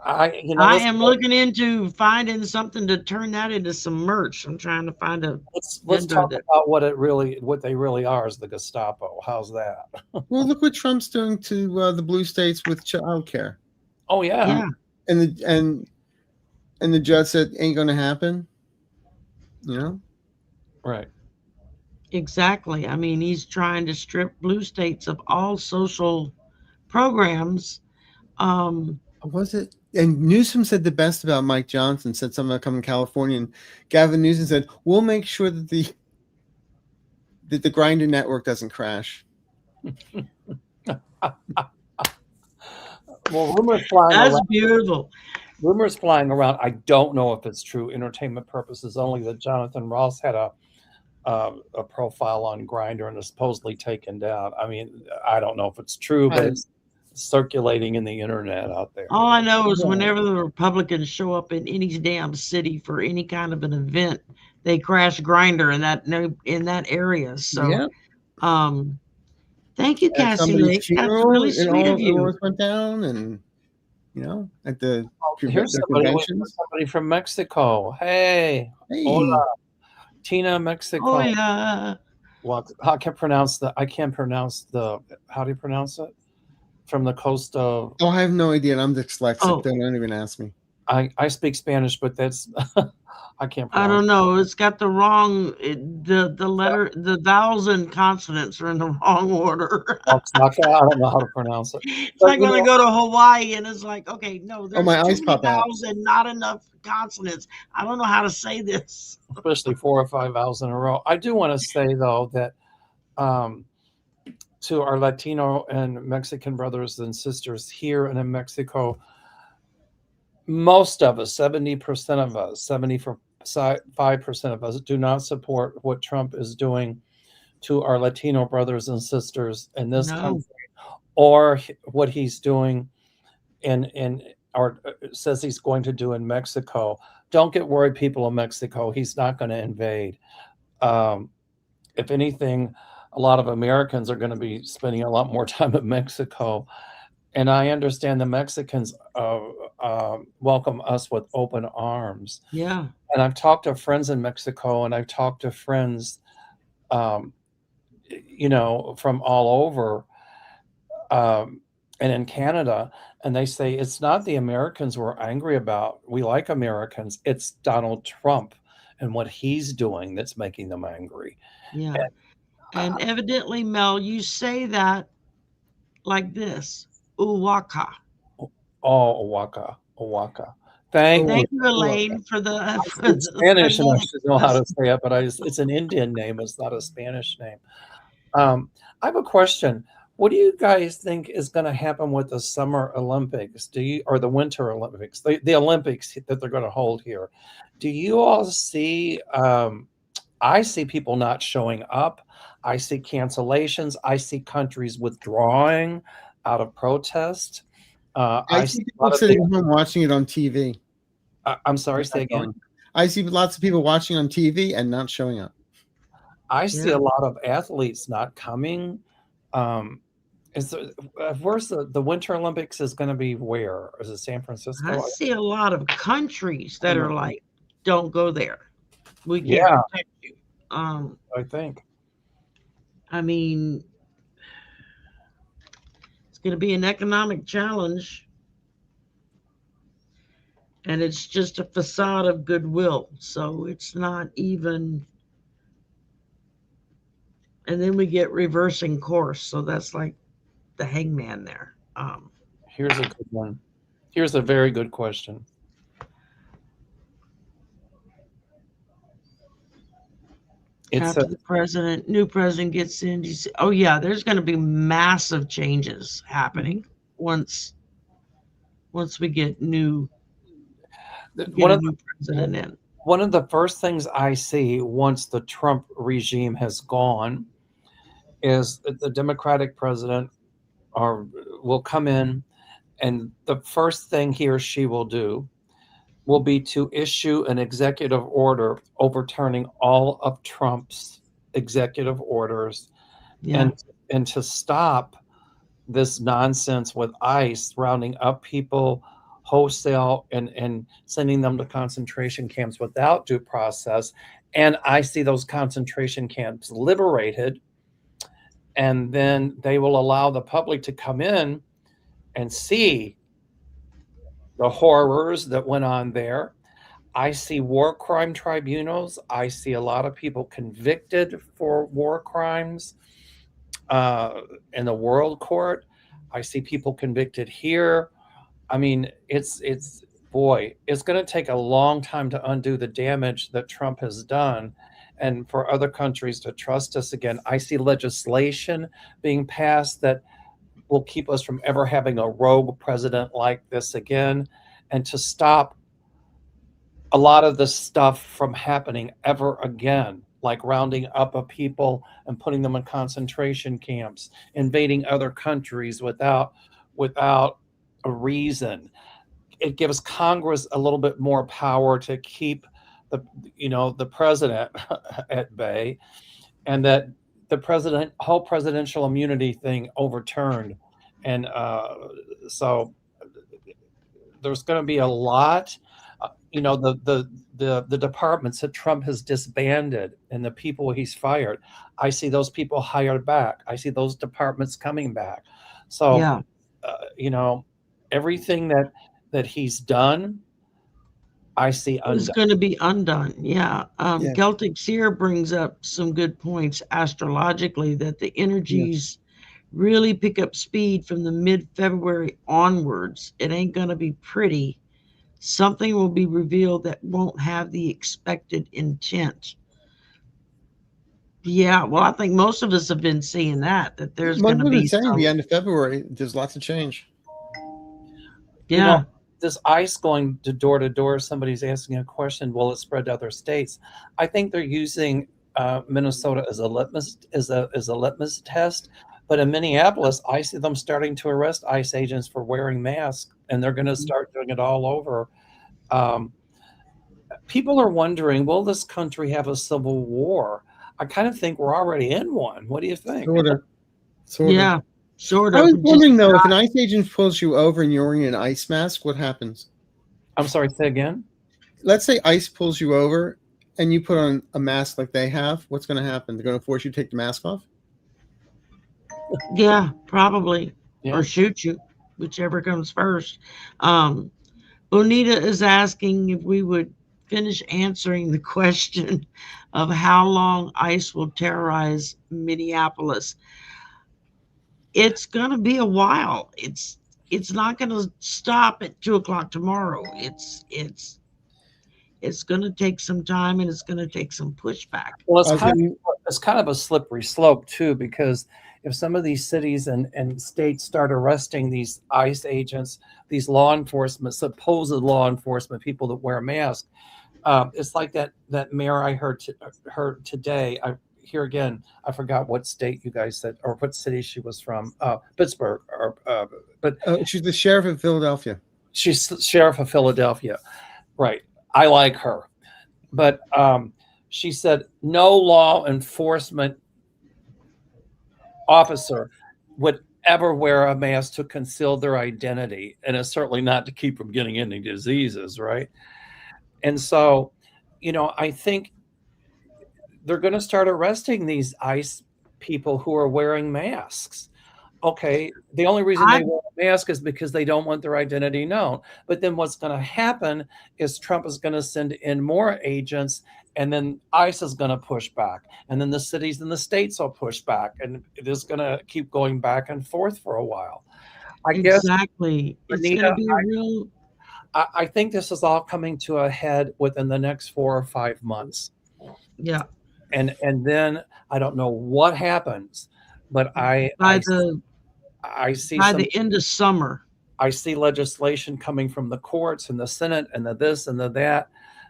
I am looking into finding something to turn that into some merch. I'm trying to find a let's talk about what they really are is the Gestapo. How's that? Well, look what Trump's doing to the blue states with childcare. Oh yeah. And the judge said ain't going to happen. You know. Right. Exactly. I mean, he's trying to strip blue states of all social programs. Was it? And Newsom said the best about Mike Johnson. Said something about coming to California, and Gavin Newsom said, "We'll make sure that the Grindr network doesn't crash." Well, rumors flying That's around. beautiful. Rumors flying around. I don't know if it's true. Entertainment purposes only. That Jonathan Ross had a profile on Grindr and is supposedly taken down. I mean, I don't know if it's true, but it's circulating in the internet out there. All I know is whenever the Republicans show up in any damn city for any kind of an event, they crash Grindr in that area. So, thank you, Cassie Lake. That's really sweet of you. Went down, and at the here's somebody from Mexico. Hey. Hola. Tina, Mexico. Hola. Well, I can't pronounce the. How do you pronounce it? From the coast of. Oh, I have no idea. I'm dyslexic. Don't even ask me. I speak Spanish, but that's I can't. I don't know. It's got the wrong the vowels and consonants are in the wrong order. I don't know how to pronounce it. It's like when I go to Hawaii and it's like, okay, no, there's my too eyes many pop out. vowels and not enough consonants. I don't know how to say this. Especially 4 or 5 vowels in a row. I do want to say though that to our Latino and Mexican brothers and sisters here and in Mexico, most of us, 70% of us, 75% of us do not support what Trump is doing to our Latino brothers and sisters in this country, or what he's doing or says he's going to do in Mexico. Don't get worried, people of Mexico. He's not going to invade. If anything, a lot of Americans are going to be spending a lot more time in Mexico. And I understand the Mexicans welcome us with open arms. Yeah. And I've talked to friends in Mexico, and I've talked to friends, from all over, and in Canada, and they say it's not the Americans we're angry about. We like Americans. It's Donald Trump and what he's doing that's making them angry. Yeah. And evidently, Mel, you say that like this. Uwaka. Oh, Owaka. Thank you, Elaine, for the Spanish, and I should know how to say it, but it's an Indian name. It's not a Spanish name. I have a question. What do you guys think is going to happen with the Summer Olympics? Or the Winter Olympics, the Olympics that they're going to hold here? Do you all see? I see people not showing up. I see cancellations. I see countries withdrawing out of protest. I see people sitting home watching it on TV. I'm sorry, say again. I see lots of people watching on TV and not showing up. I see a lot of athletes not coming. Where's the Winter Olympics is going to be? Where is it? San Francisco? I see a lot of countries that are like, don't go there. We can't protect you. I think. I mean, it's going to be an economic challenge, and it's just a facade of goodwill. So it's not even. And then we get reversing course. So that's like the hangman there. Here's a good one. Here's a very good question. After the new president gets in, there's going to be massive changes happening once we get a new president in. One of the first things I see once the Trump regime has gone is that the Democratic president will come in, and the first thing he or she will do will be to issue an executive order overturning all of Trump's executive orders, and to stop this nonsense with ICE rounding up people, wholesale and sending them to concentration camps without due process. And I see those concentration camps liberated, and then they will allow the public to come in and see the horrors that went on there. I see war crime tribunals. I see a lot of people convicted for war crimes in the world court. I see people convicted here. I mean, it's boy, it's going to take a long time to undo the damage that Trump has done, and for other countries to trust us again. I see legislation being passed that will keep us from ever having a rogue president like this again, and to stop a lot of this stuff from happening ever again, like rounding up of people and putting them in concentration camps, invading other countries without a reason. It gives Congress a little bit more power to keep the president at bay, and that the whole presidential immunity thing overturned. And so there's going to be a lot. The departments that Trump has disbanded and the people he's fired, I see those people hired back. I see those departments coming back. So, yeah, everything that he's done, I see it's undone. going to be undone. Yeah. Yeah. Celtic Seer brings up some good points astrologically that the energies really pick up speed from the mid-February onwards. It ain't going to be pretty. Something will be revealed that won't have the expected intent. Yeah, well, I think most of us have been seeing that there's going Most to of be it's saying some. the end of February, there's lots of change. Yeah, This ice going to door, somebody's asking a question, will it spread to other states? I think they're using Minnesota as a litmus test. But in Minneapolis, I see them starting to arrest ICE agents for wearing masks, and they're going to start doing it all over. People are wondering, will this country have a civil war? I kind of think we're already in one. What do you think? Sort of. yeah, sort I of. was Just wondering though, if an ICE agent pulls you over and you're wearing an ice mask, what happens? I'm sorry, say again? Let's say ICE pulls you over and you put on a mask like they have. What's going to happen? They're going to force you to take the mask off? yeah, probably, Yeah. or shoot you, whichever comes first. Um, Bonita is asking if we would finish answering the question of how long ICE will terrorize Minneapolis. It's going to be a while. It's not going to stop at 2 o'clock tomorrow. It's going to take some time, and it's going to take some pushback. Well, I was gonna- it's kind of a slippery slope too, because if some of these cities and states start arresting these ICE agents, these supposed law enforcement people that wear masks, it's like that mayor I heard today. Here again, I forgot what state you guys said or what city she was from. Pittsburgh, but she's the sheriff of Philadelphia. she's the sheriff of Philadelphia, right? I like her, but she said no law enforcement officer would ever wear a mask to conceal their identity, and it's certainly not to keep from getting any diseases, right? And so, I think they're going to start arresting these ICE people who are wearing masks. Okay, the only reason they wear a mask is because they don't want their identity known. But then what's going to happen is Trump is going to send in more agents, and then ICE is going to push back, and then the cities and the states will push back, and it is going to keep going back and forth for a while. I guess, Exactly. It's going Anita, to be a real. I think this is all coming to a head within the next 4 or 5 months. Yeah. And then I don't know what happens, but I see by the end of summer. I see legislation coming from the courts and the Senate and the this and the that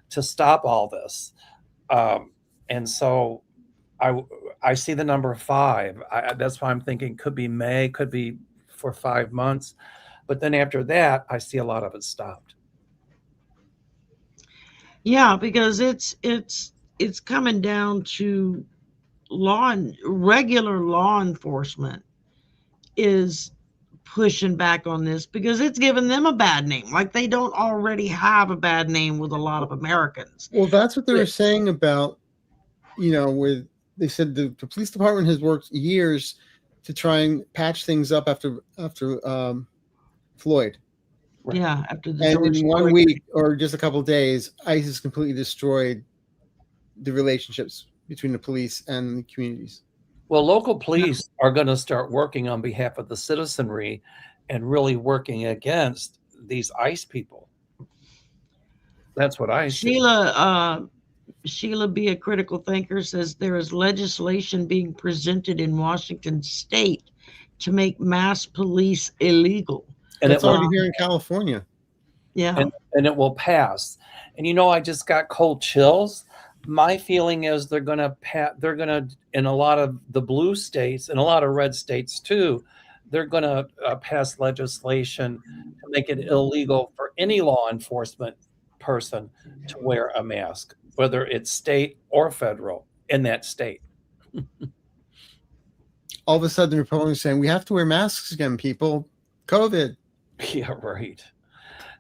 to stop all this. And so I see the number 5. That's why I'm thinking could be May, could be for 5 months. But then after that, I see a lot of it stopped. Yeah, because it's coming down to regular law enforcement is pushing back on this because it's given them a bad name. Like they don't already have a bad name with a lot of Americans. Well, that's what they were saying about, with, they said the police department has worked years to try and patch things up after Floyd. Yeah, after the And George in 1 Floyd week or just a couple of days, ICE has completely destroyed the relationships between the police and the communities. Well, local police are going to start working on behalf of the citizenry and really working against these ICE people. That's what I see. Sheila B. A Critical Thinker says there is legislation being presented in Washington state to make mass police illegal. And it's already here in California. Yeah. And it will pass. And I just got cold chills. My feeling is they're going to, in a lot of the blue states and a lot of red states too, they're going to pass legislation to make it illegal for any law enforcement person to wear a mask, whether it's state or federal in that state. All of a sudden, the Republicans are saying we have to wear masks again, people. COVID. Yeah, right.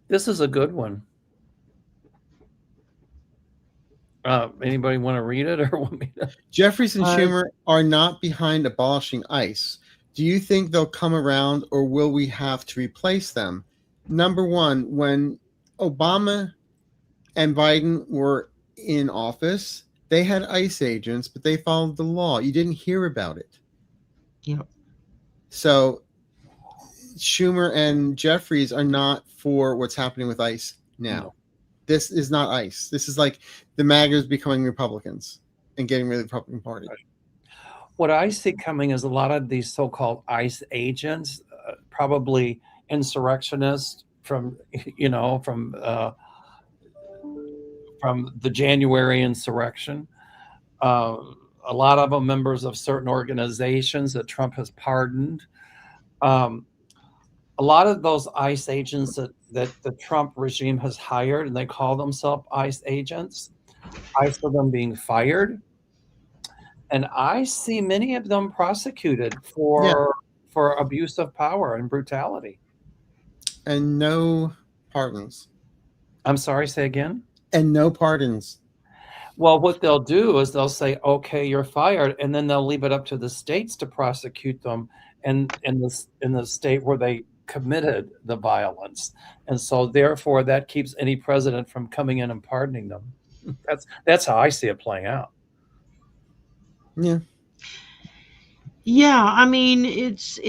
This is a good one. Anybody want to read it or want me to? Jeffries and Schumer are not behind abolishing ICE. Do you think they'll come around, or will we have to replace them? Number one, when Obama and Biden were in office, they had ICE agents, but they followed the law. You didn't hear about it. Yep. So Schumer and Jeffries are not for what's happening with ICE now. No. This is not ICE. This is like the MAGAs becoming Republicans and getting rid of the Republican Party. What I see coming is a lot of these so-called ICE agents, probably insurrectionists from the January insurrection. A lot of them members of certain organizations that Trump has pardoned. A lot of those ICE agents that the Trump regime has hired, and they call themselves ICE agents, I see them being fired. And I see many of them prosecuted for abuse of power and brutality. And no pardons. I'm sorry, say again? And no pardons. Well, what they'll do is they'll say, okay, you're fired, and then they'll leave it up to the states to prosecute them in the state where they committed the violence. And so therefore that keeps any president from coming in and pardoning them. That's how I see it playing out. Yeah. Yeah, I mean, it's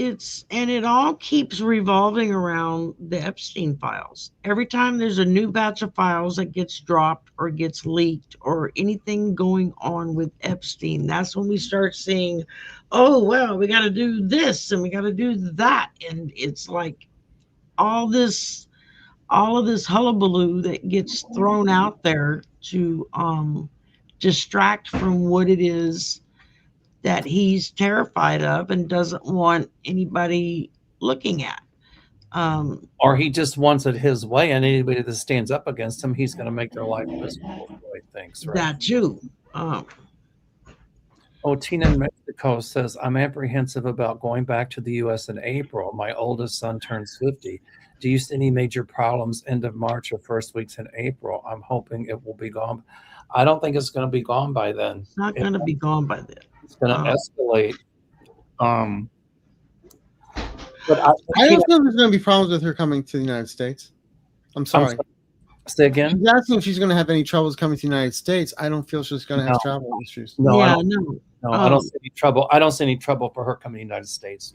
and it all keeps revolving around the Epstein files. Every time there's a new batch of files that gets dropped or gets leaked or anything going on with Epstein, that's when we start seeing, oh, well, we got to do this and we got to do that. And it's like all of this hullabaloo that gets thrown out there to distract from what it is that he's terrified of and doesn't want anybody looking at. Or he just wants it his way, and anybody that stands up against him, he's going to make their life miserable. I think, right? That too. Tina in Mexico says, I'm apprehensive about going back to the U.S. in April. My oldest son turns 50. Do you see any major problems end of March or first weeks in April? I'm hoping it will be gone. I don't think it's going to be gone by then. It's not going to be gone by then. It's going to escalate. But I don't know if there's going to be problems with her coming to the United States. I'm sorry. Say again? He's asking if she's going to have any troubles coming to the United States. I don't feel she's going to have travel issues. No, I don't see any trouble. I don't see any trouble for her coming to the United States.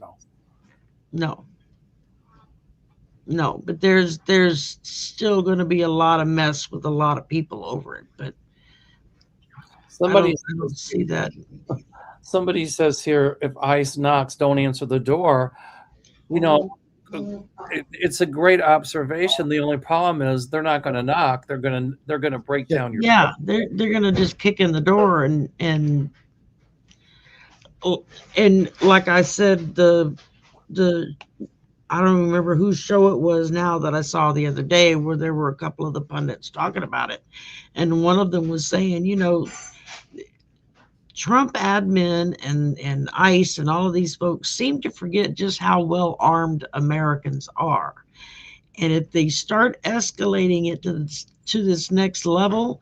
No, but there's still going to be a lot of mess with a lot of people over it. But I don't see that. Somebody says here, if ICE knocks, don't answer the door. It's a great observation. The only problem is they're not going to knock. They're going to break down your door. They're going to just kick in the door and like I said, the I don't remember whose show it was now that I saw the other day where there were a couple of the pundits talking about it, and one of them was saying, Trump admin and ICE and all of these folks seem to forget just how well armed Americans are. And if they start escalating it to this next level,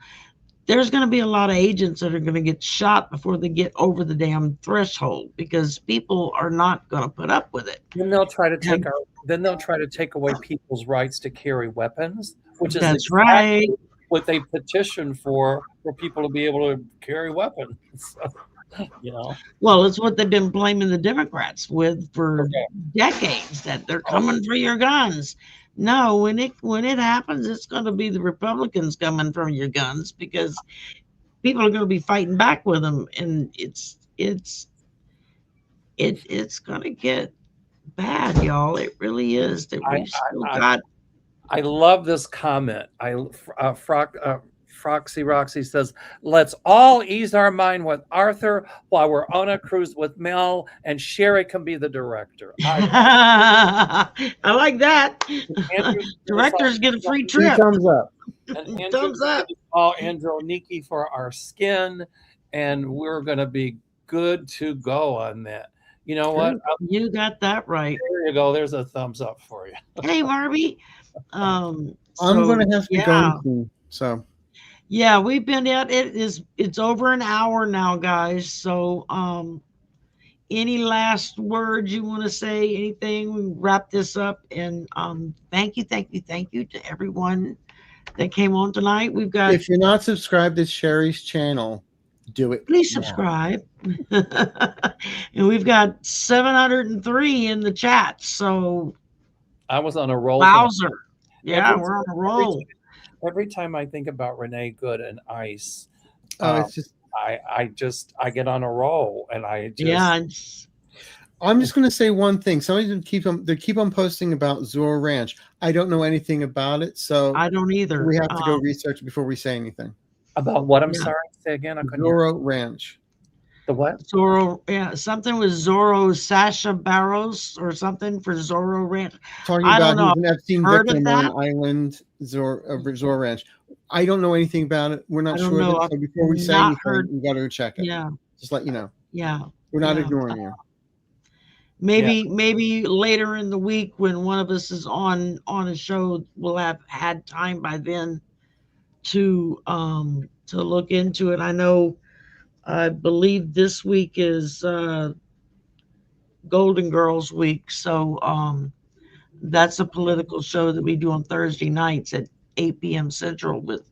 there's going to be a lot of agents that are going to get shot before they get over the damn threshold, because people are not going to put up with it. Then they'll try to take away people's rights to carry weapons, which is That's exactly right. what they petitioned for people to be able to carry weapons. So, Well, it's what they've been blaming the Democrats with for Okay. decades, that they're coming for your guns. No, when it happens, it's going to be the Republicans coming for your guns, because people are going to be fighting back with them, and it's going to get bad, y'all. It really is. That we still got. I love this comment. Froxy Roxy says, "Let's all ease our mind with Arthur while we're on a cruise with Mel, and Shari can be the director." I like that. Directors get a free trip. Thumbs up. And Thumbs up. All Androniki for our skin, and we're going to be good to go on that. You know what? You got that right. There you go. There's a thumbs up for you. Hey, Marby. I'm going to have to be going soon. So. Yeah, we've been at it. It's over an hour now, guys. So any last words you want to say? Anything? We wrap this up, and thank you to everyone that came on tonight. We've got, if you're not subscribed to Shari's channel, do it. Please subscribe. And we've got 703 in the chat. So I was on a roll. Wowzer. Yeah, we're on a roll. Every time I think about Renee Good and ICE, it's just I get on a roll, and I'm just going to say one thing. Somebody keep on posting about Zorro Ranch. I don't know anything about it, so I don't either. We have to go research before we say anything. About what? I'm sorry. Say again. Zorro Ranch. The what? Zorro, yeah, something with Zorro Sasha Barros or something for Zorro Ranch. Talking about he's an Epstein victim on island Zorro Ranch. I don't know anything about it. We're not sure. So before we say anything, we got to check it. Yeah. Just let you know. Yeah. We're not ignoring you. Maybe later in the week, when one of us is on a show, we'll have had time by then to look into it. I believe this week is Golden Girls week, so that's a political show that we do on Thursday nights at 8 p.m. Central with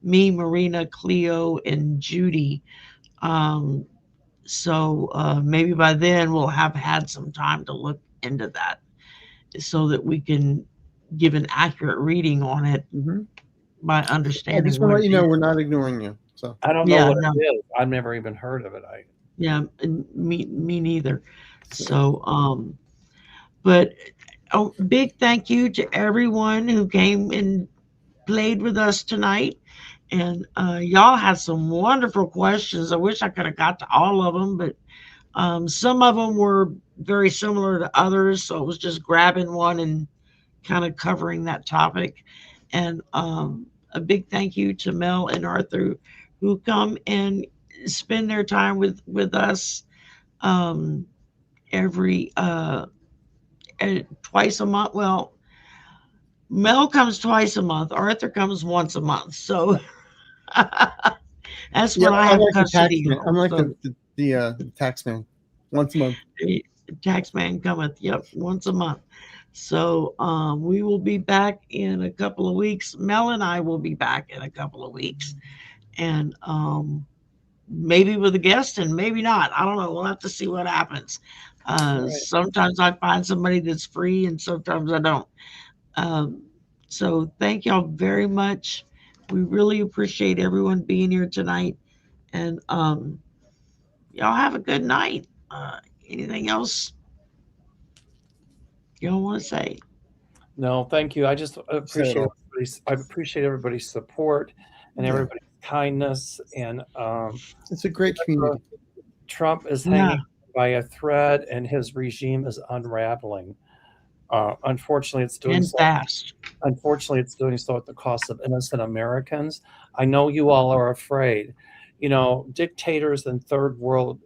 me, Marina, Cleo, and Judy. So maybe by then we'll have had some time to look into that, so that we can give an accurate reading on it by understanding. I just want to let you know we're not ignoring you. So I don't know what it is. I've never even heard of it. Me neither. So but big thank you to everyone who came and played with us tonight. And y'all had some wonderful questions. I wish I could have got to all of them, but some of them were very similar to others, so it was just grabbing one and kind of covering that topic. And a big thank you to Mel and Arthur, who come and spend their time with us every twice a month. Well, Mel comes twice a month. Arthur comes once a month. So that's when I have custody. I'm like the tax man. Once a month. The tax man cometh. Yep, once a month. So we will be back in a couple of weeks. Mel and I will be back in a couple of weeks. And maybe with a guest and maybe not. I don't know. We'll have to see what happens. Sometimes I find somebody that's free and sometimes I don't. So thank y'all very much. We really appreciate everyone being here tonight. And y'all have a good night. Anything else y'all want to say? No, thank you. I just appreciate everybody's support and everybody's kindness. And it's a great community. Trump is hanging by a thread, and his regime is unraveling. Unfortunately, it's doing so fast. Unfortunately, it's doing so at the cost of innocent Americans. I know you all are afraid. You know, dictators in third world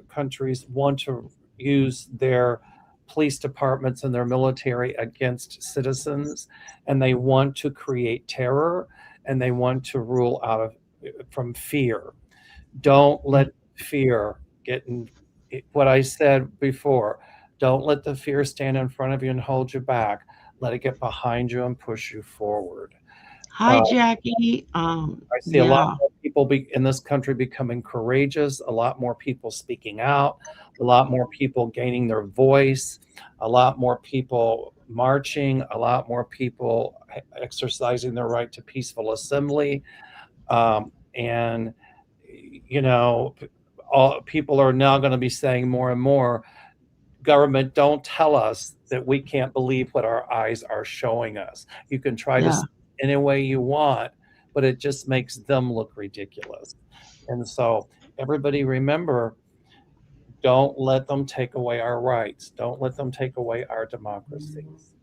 countries want to use their police departments and their military against citizens, and they want to create terror, and they want to rule out of from fear. Don't let fear get in what I said before. Don't let the fear stand in front of you and hold you back. Let it get behind you and push you forward. Hi, Jackie. I see a lot Yeah, more people in this country becoming courageous, a lot more people speaking out, a lot more people gaining their voice, a lot more people marching, a lot more people exercising their right to peaceful assembly. And, you know, all people are now going to be saying more and more, government, don't tell us that we can't believe what our eyes are showing us. You can try to yeah, any way you want, but it just makes them look ridiculous. And so everybody remember, don't let them take away our rights. Don't let them take away our democracies.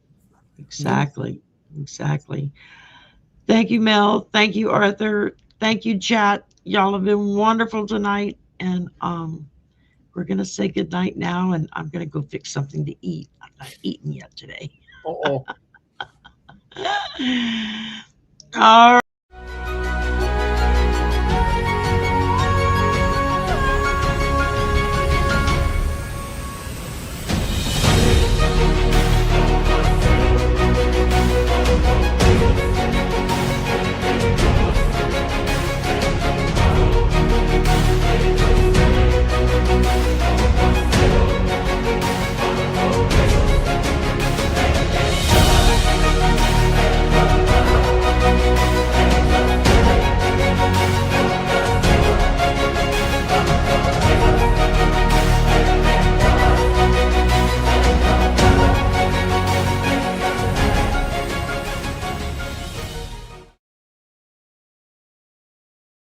exactly. Exactly. Thank you, Mel. Thank you, Arthur. Thank you, chat. Y'all have been wonderful tonight. And we're going to say goodnight now. And I'm going to go fix something to eat. I'm not eating yet today. Oh, All